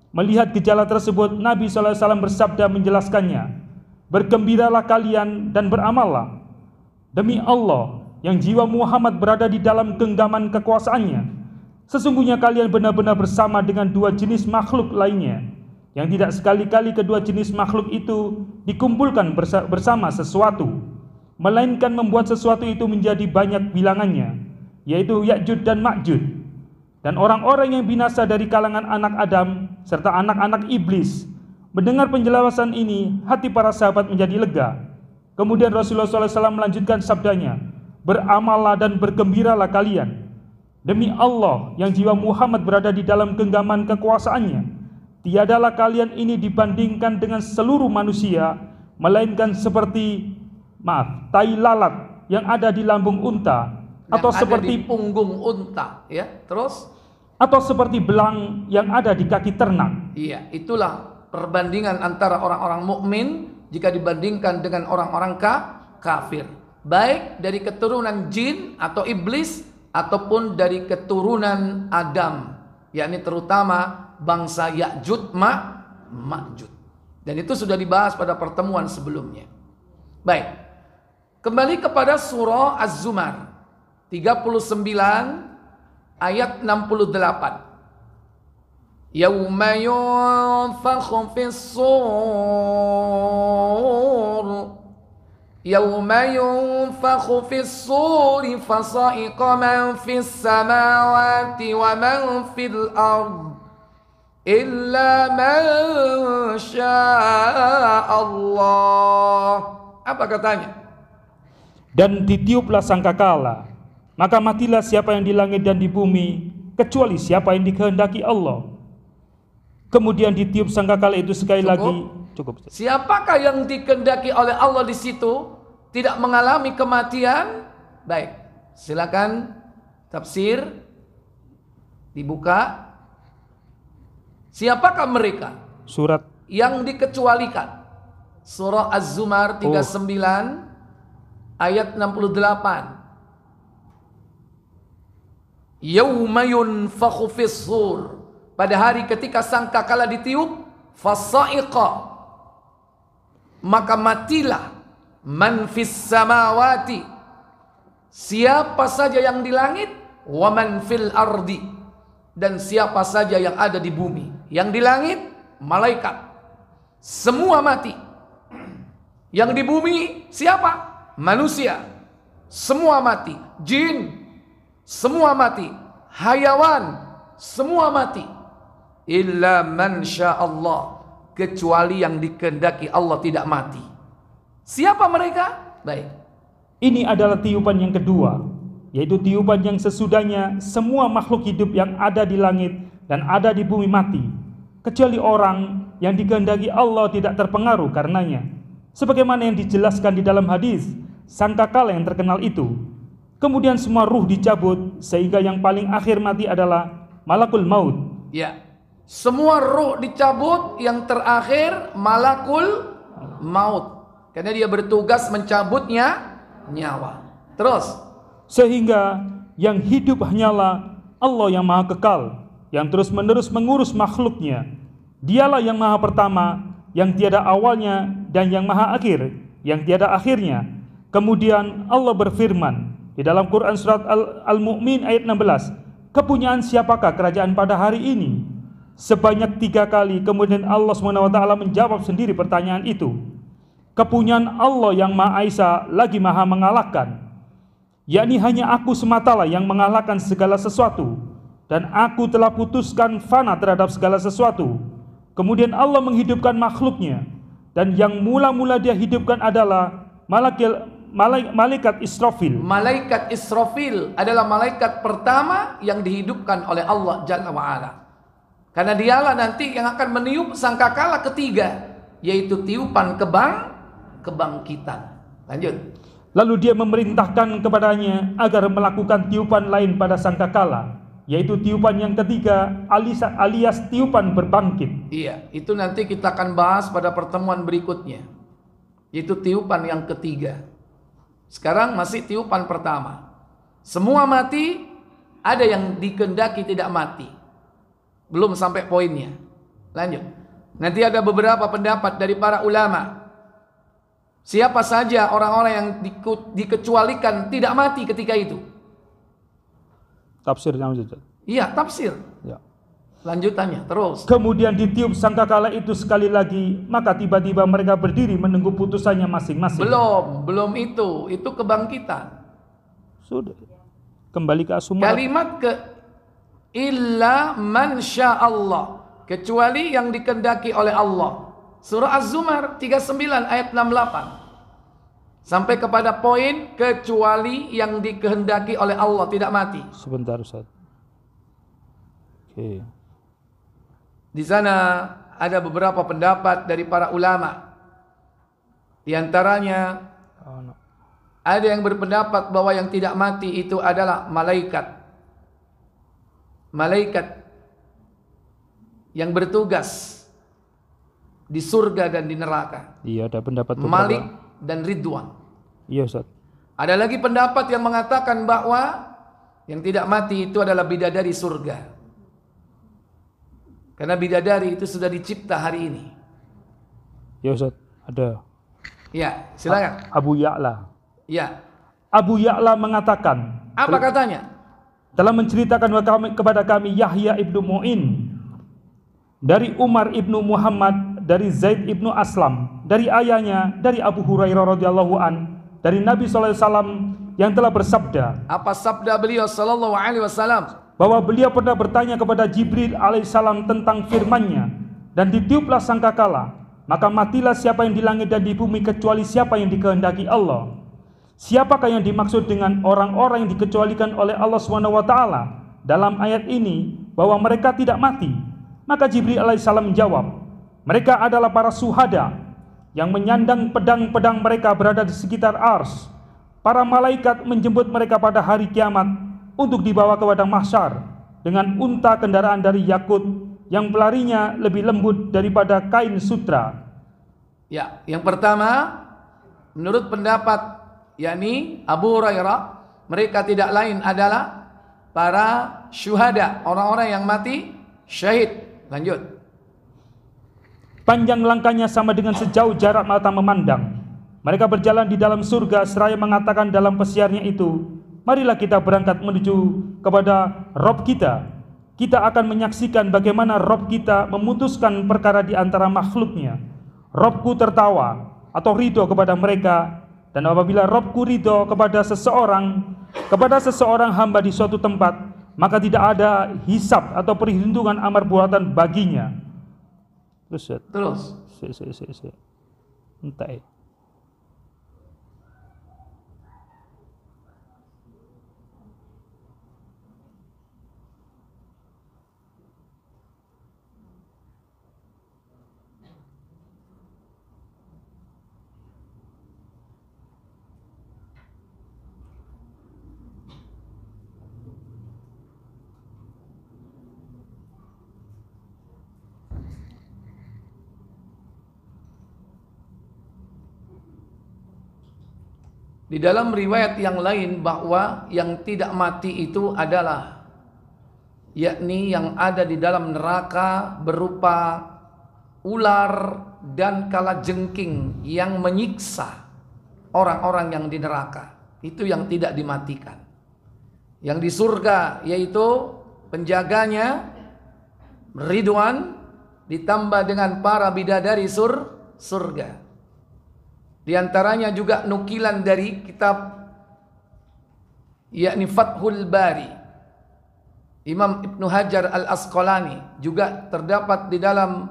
Speaker 2: Melihat gejala tersebut, Nabi SAW bersabda menjelaskannya, bergembiralah kalian dan beramallah. Demi Allah, yang jiwa Muhammad berada di dalam genggaman kekuasaannya, sesungguhnya kalian benar-benar bersama dengan dua jenis makhluk lainnya, yang tidak sekali-kali kedua jenis makhluk itu dikumpulkan bersama sesuatu, melainkan membuat sesuatu itu menjadi banyak bilangannya. yaitu Ya'juj dan Ma'juj, dan orang-orang yang binasa dari kalangan anak Adam serta anak-anak iblis. Mendengar penjelasan ini, hati para sahabat menjadi lega. Kemudian Rasulullah SAW melanjutkan sabdanya, "Beramallah dan bergembiralah kalian, demi Allah yang jiwa Muhammad berada di dalam genggaman kekuasaannya. Tiadalah kalian ini dibandingkan dengan seluruh manusia, melainkan seperti tai lalat yang ada di lambung unta, atau seperti
Speaker 1: di punggung unta, ya. Terus,
Speaker 2: atau seperti belang yang ada di kaki ternak."
Speaker 1: Iya, itulah perbandingan antara orang-orang mukmin jika dibandingkan dengan orang-orang kafir, baik dari keturunan jin atau iblis ataupun dari keturunan Adam, yakni terutama bangsa Ya'juj Ma'juj. Dan itu sudah dibahas pada pertemuan sebelumnya. Baik, kembali kepada surah Az-Zumar 39 ayat 68. Yauma yunfakhu fis-sur, yauma yunfakhu fis-sur fasa'iqa man fis-samawati wa man fil-ard illa man syaa Allah. Apa katanya?
Speaker 2: Dan ditiuplah sangkakala, maka matilah siapa yang di langit dan di bumi, kecuali siapa yang dikehendaki Allah. Kemudian ditiup sangkakala itu sekali lagi. Cukup.
Speaker 1: Siapakah yang dikehendaki oleh Allah di situ tidak mengalami kematian? Baik, silakan tafsir dibuka. Siapakah mereka?
Speaker 2: Surat
Speaker 1: yang dikecualikan. Surah Az-Zumar 39 ayat 68. Yauma yunfakhu fis-sur, pada hari ketika sangkakala ditiup, fasa'iqa, maka matilah man fis samawati, siapa saja yang di langit, wa man fil ardi, dan siapa saja yang ada di bumi. Yang di langit malaikat, semua mati. Yang di bumi siapa? Manusia, semua mati. Jin, semua mati. Hayawan, semua mati. Illa man sya'allah, kecuali yang dikehendaki Allah tidak mati. Siapa mereka? Baik,
Speaker 2: ini adalah tiupan yang kedua, yaitu tiupan yang sesudahnya semua makhluk hidup yang ada di langit dan ada di bumi mati, kecuali orang yang dikehendaki Allah tidak terpengaruh karenanya. Sebagaimana yang dijelaskan di dalam hadis sangkakala yang terkenal itu. Kemudian semua ruh dicabut, sehingga yang paling akhir mati adalah malakul maut.
Speaker 1: Ya, semua ruh dicabut, yang terakhir malakul maut, karena dia bertugas mencabutnya nyawa. Terus,
Speaker 2: sehingga yang hidup hanyalah Allah yang maha kekal, yang terus menerus mengurus makhluknya. Dialah yang maha pertama, yang tiada awalnya, dan yang maha akhir, yang tiada akhirnya. Kemudian Allah berfirman di dalam Quran surat Al-Mu'min ayat 16, kepunyaan siapakah kerajaan pada hari ini? Sebanyak 3 kali. Kemudian Allah SWT menjawab sendiri pertanyaan itu. Kepunyaan Allah yang Maha Esa lagi Maha mengalahkan, yakni hanya aku sematalah yang mengalahkan segala sesuatu, dan aku telah putuskan fana terhadap segala sesuatu. Kemudian Allah menghidupkan makhluknya, dan yang mula-mula dia hidupkan adalah malaikat Israfil.
Speaker 1: Malaikat Israfil adalah malaikat pertama yang dihidupkan oleh Allah Jalla wa'ala, karena dialah nanti yang akan meniup sangkakala ketiga, yaitu tiupan kebangkitan. Lanjut.
Speaker 2: Lalu dia memerintahkan kepadanya agar melakukan tiupan lain pada sangkakala, yaitu tiupan yang ketiga alias tiupan berbangkit.
Speaker 1: Iya, itu nanti kita akan bahas pada pertemuan berikutnya, yaitu tiupan yang ketiga. Sekarang masih tiupan pertama. Semua mati, ada yang dikehendaki tidak mati. Belum sampai poinnya. Lanjut. Nanti ada beberapa pendapat dari para ulama. Siapa saja orang-orang yang dikecualikan tidak mati ketika itu?
Speaker 2: Tafsir namanya.
Speaker 1: Iya, tafsir.
Speaker 2: Ya.
Speaker 1: Lanjutannya terus.
Speaker 2: Kemudian ditiup sangkakala itu sekali lagi, maka tiba-tiba mereka berdiri menunggu putusannya masing-masing.
Speaker 1: Belum itu kebangkitan.
Speaker 2: Sudah. kembali ke As-Zumar.
Speaker 1: Kalimat illa man Allah, kecuali yang dikehendaki oleh Allah. Surah Az-Zumar 39 ayat 68. Sampai kepada poin kecuali yang dikehendaki oleh Allah tidak mati.
Speaker 2: Sebentar Ustaz. Oke.
Speaker 1: Di sana ada beberapa pendapat dari para ulama. Di antaranya ada yang berpendapat bahwa yang tidak mati itu adalah malaikat. Malaikat yang bertugas di surga dan di neraka.
Speaker 2: Iya, ada pendapat
Speaker 1: Malik dan Ridwan.
Speaker 2: Iya Ustaz.
Speaker 1: Ada lagi pendapat yang mengatakan bahwa yang tidak mati itu adalah bidadari surga. Karena bidadari itu sudah dicipta hari ini.
Speaker 2: Iya Ustaz, ada.
Speaker 1: Ya, silakan.
Speaker 2: Abu Ya'la.
Speaker 1: Ya.
Speaker 2: Abu Ya'la mengatakan,
Speaker 1: Apa katanya?
Speaker 2: telah menceritakan kepada kami Yahya ibnu Mu'in dari Umar ibnu Muhammad, dari Zaid ibnu Aslam, dari ayahnya, dari Abu Hurairah radhiyallahu an, dari Nabi SAW yang telah bersabda.
Speaker 1: Apa sabda beliau sallallahu alaihi wasallam?
Speaker 2: Bahwa beliau pernah bertanya kepada Jibril alaihissalam tentang firman-Nya, dan ditiuplah sangkakala, maka matilah siapa yang di langit dan di bumi kecuali siapa yang dikehendaki Allah. Siapakah yang dimaksud dengan orang-orang yang dikecualikan oleh Allah SWT dalam ayat ini bahwa mereka tidak mati? Maka Jibril alaihissalam menjawab, mereka adalah para syuhada yang menyandang pedang-pedang mereka berada di sekitar ars. Para malaikat menjemput mereka pada hari kiamat untuk dibawa ke padang mahsyar dengan unta kendaraan dari yakut yang pelarinya lebih lembut daripada kain sutra.
Speaker 1: Ya, yang pertama menurut pendapat yakni Abu Hurairah, mereka tidak lain adalah para syuhada, orang-orang yang mati syahid. Lanjut.
Speaker 2: Panjang langkahnya sama dengan sejauh jarak mata memandang. Mereka berjalan di dalam surga seraya mengatakan dalam pesiarnya itu, marilah kita berangkat menuju kepada Rob kita. Kita akan menyaksikan bagaimana Rob kita memutuskan perkara di antara makhluknya. Robku tertawa atau ridho kepada mereka, dan apabila Robku ridho kepada seseorang hamba di suatu tempat, maka tidak ada hisab atau perhitungan amal perbuatan baginya. Terus. Entah.
Speaker 1: Di dalam riwayat yang lain bahwa yang tidak mati itu adalah yakni yang ada di dalam neraka berupa ular dan kalajengking yang menyiksa orang-orang yang di neraka. Itu yang tidak dimatikan. Yang di surga yaitu penjaganya Ridwan ditambah dengan para bidadari surga. Di antaranya juga nukilan dari kitab yakni Fathul Bari, Imam Ibnu Hajar Al-Asqalani, juga terdapat di dalam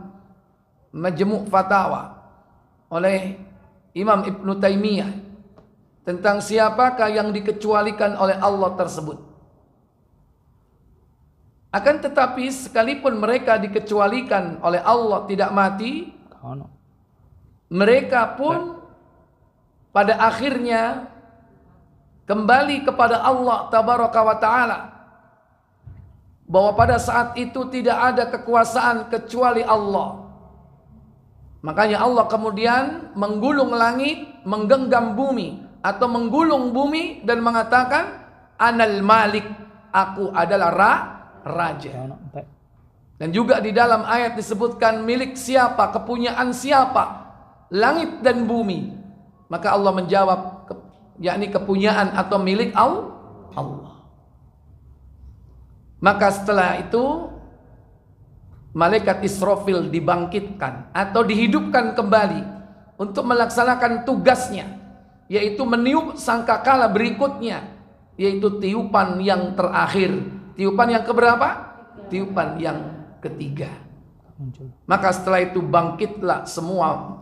Speaker 1: Majmu' Fatawa oleh Imam Ibnu Taimiyah tentang siapakah yang dikecualikan oleh Allah tersebut. Akan tetapi sekalipun mereka dikecualikan oleh Allah tidak mati, mereka pun pada akhirnya kembali kepada Allah Tabaraka wa Ta'ala, bahwa pada saat itu tidak ada kekuasaan kecuali Allah. Makanya Allah kemudian menggulung langit, menggenggam bumi, atau menggulung bumi dan mengatakan, Anal Malik, aku adalah raja. Dan juga di dalam ayat disebutkan milik siapa, kepunyaan siapa langit dan bumi. Maka Allah menjawab, yakni kepunyaan atau milik Allah. Maka setelah itu malaikat Israfil dibangkitkan atau dihidupkan kembali untuk melaksanakan tugasnya, yaitu meniup sangkakala berikutnya yaitu tiupan yang terakhir. Tiupan yang keberapa? Tiupan yang ketiga. Maka setelah itu bangkitlah semua,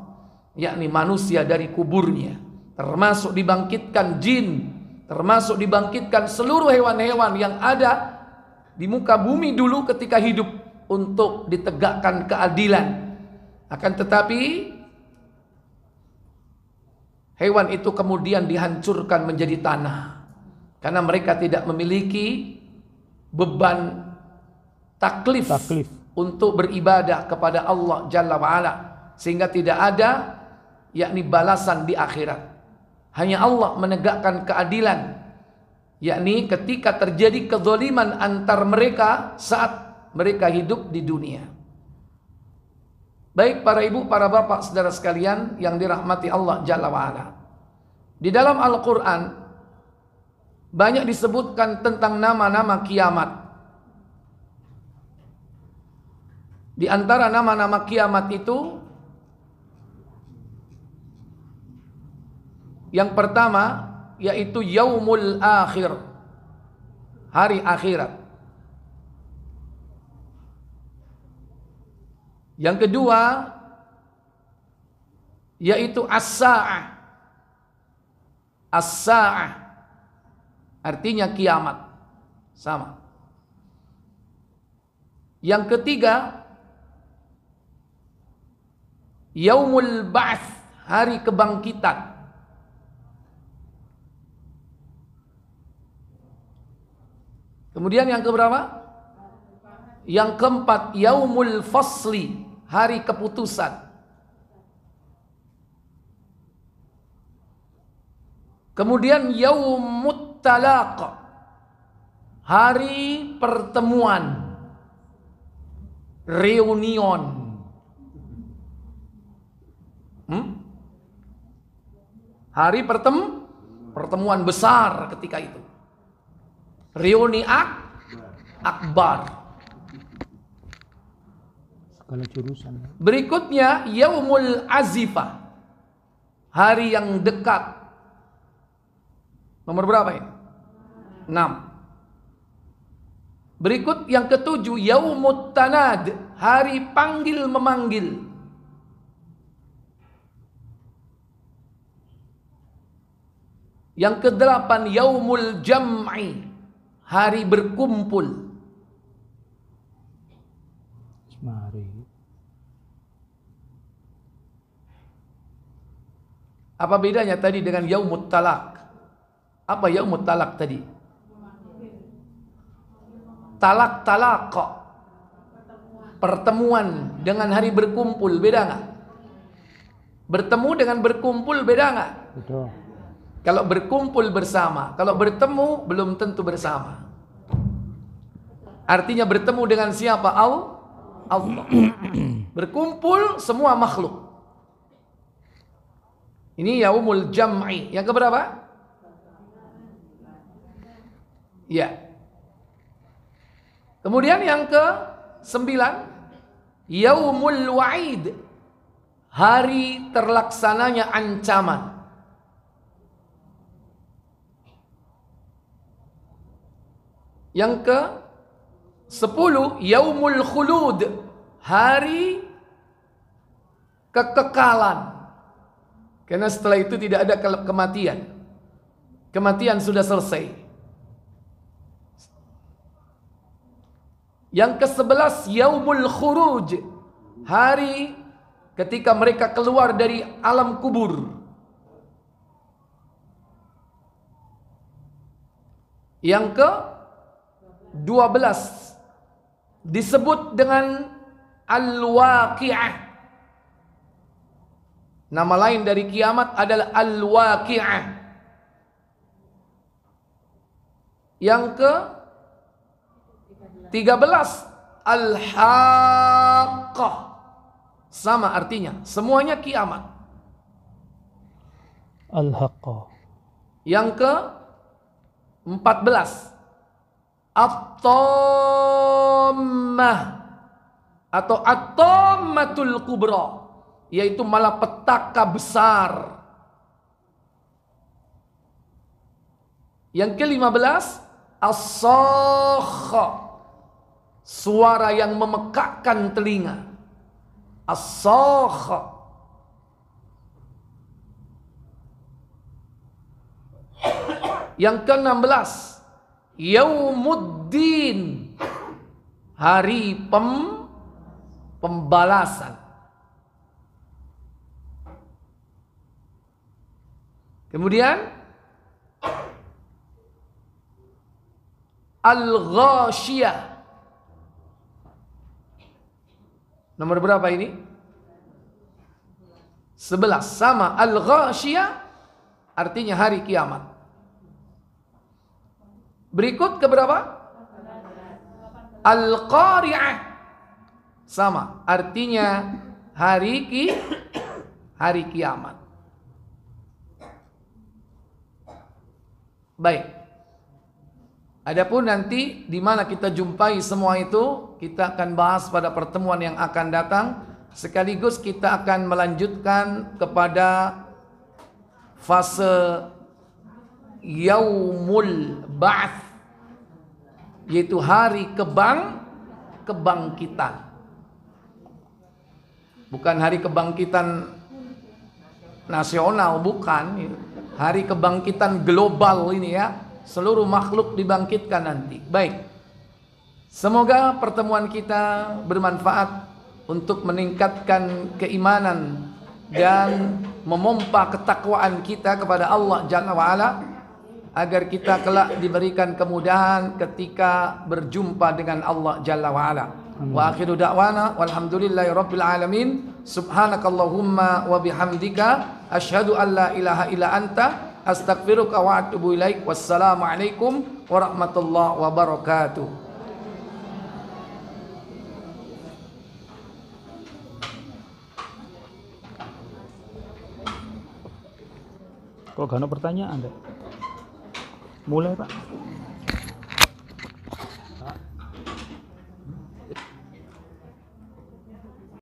Speaker 1: yakni manusia dari kuburnya, termasuk dibangkitkan jin, termasuk dibangkitkan seluruh hewan-hewan yang ada di muka bumi dulu ketika hidup, untuk ditegakkan keadilan. Akan tetapi hewan itu kemudian dihancurkan menjadi tanah, karena mereka tidak memiliki beban taklif untuk beribadah kepada Allah Jalla wa'ala, sehingga tidak ada yakni balasan di akhirat. Hanya Allah menegakkan keadilan, yakni ketika terjadi kezaliman antar mereka saat mereka hidup di dunia. Baik para ibu, para bapak, saudara sekalian yang dirahmati Allah Jalla wa'ala, di dalam Al-Quran banyak disebutkan tentang nama-nama kiamat. Di antara nama-nama kiamat itu, yang pertama yaitu Yaumul Akhir, hari akhirat. Yang kedua yaitu As-Sa'ah. As-Sa'ah artinya kiamat, sama. Yang ketiga Yaumul Ba'ts, hari kebangkitan. Kemudian yang keberapa? Yang keempat Yaumul Fasli, hari keputusan. Kemudian Yaumut Talaq, hari pertemuan, reunion. Hari pertemuan besar ketika itu, reuni akbar.
Speaker 2: Segala jurusan.
Speaker 1: Berikutnya Yaumul Azifah, hari yang dekat. Nomor berapa ini? 6. Berikut yang ketujuh Yaumut Tanad, hari panggil memanggil. Yang kedelapan Yaumul Jam'i, hari berkumpul. Apa bedanya tadi dengan Yaumut Talaq? Apa Yaumut Talaq tadi? Talaq, pertemuan dengan hari berkumpul, beda nggak? Bertemu dengan berkumpul beda nggak?
Speaker 2: Betul.
Speaker 1: Kalau berkumpul bersama, kalau bertemu belum tentu bersama. Artinya bertemu dengan siapa? Allah. Berkumpul semua makhluk. Ini Yaumul Jam'i. Yang keberapa? Ya. Kemudian yang ke-9 Yaumul Wa'id, hari terlaksananya ancaman. Yang ke-10 Yaumul Khulud, hari kekekalan. Karena setelah itu tidak ada kematian. Kematian sudah selesai. Yang ke-11 Yaumul Khuruj, hari ketika mereka keluar dari alam kubur. Yang ke-12 disebut dengan Al-Waqi'ah. Nama lain dari kiamat adalah Al-Waqi'ah. Yang ke-13 Al-Haqqah. Sama artinya, semuanya kiamat.
Speaker 2: Al-Haqqah.
Speaker 1: Yang ke-14 At-Tammah atau At-Tammatul Kubra, yaitu malapetaka besar. Yang ke-15, as-sakha, suara yang memekakkan telinga. As-sakha. Yang ke-16, yaumuddin, hari pembalasan. Kemudian al-ghashiyah. Nomor berapa ini? 11. Sama, al-ghashiyah artinya hari kiamat. Berikut ke berapa? Al-qari'ah. Sama, artinya hari kiamat. Baik. Adapun nanti di mana kita jumpai semua itu, kita akan bahas pada pertemuan yang akan datang. Sekaligus kita akan melanjutkan kepada fase yaumul ba'ts, yaitu hari kebangkitan. Bukan hari kebangkitan nasional, bukan. Hari kebangkitan global ini ya. Seluruh makhluk dibangkitkan nanti. Baik. Semoga pertemuan kita bermanfaat untuk meningkatkan keimanan dan memompa ketakwaan kita kepada Allah Jalla wa'ala, agar kita kelak diberikan kemudahan ketika berjumpa dengan Allah Jalla wa'ala. Wa akhiru da'wana walhamdulillahi rabbil alamin. Subhanakallahumma wa bihamdika asyhadu an la ilaha illa anta astaghfiruka wa atubu ilaik. Wassalamualaikum warahmatullahi wabarakatuh.
Speaker 2: Kok gak ada pertanyaan deh? Mulai Pak.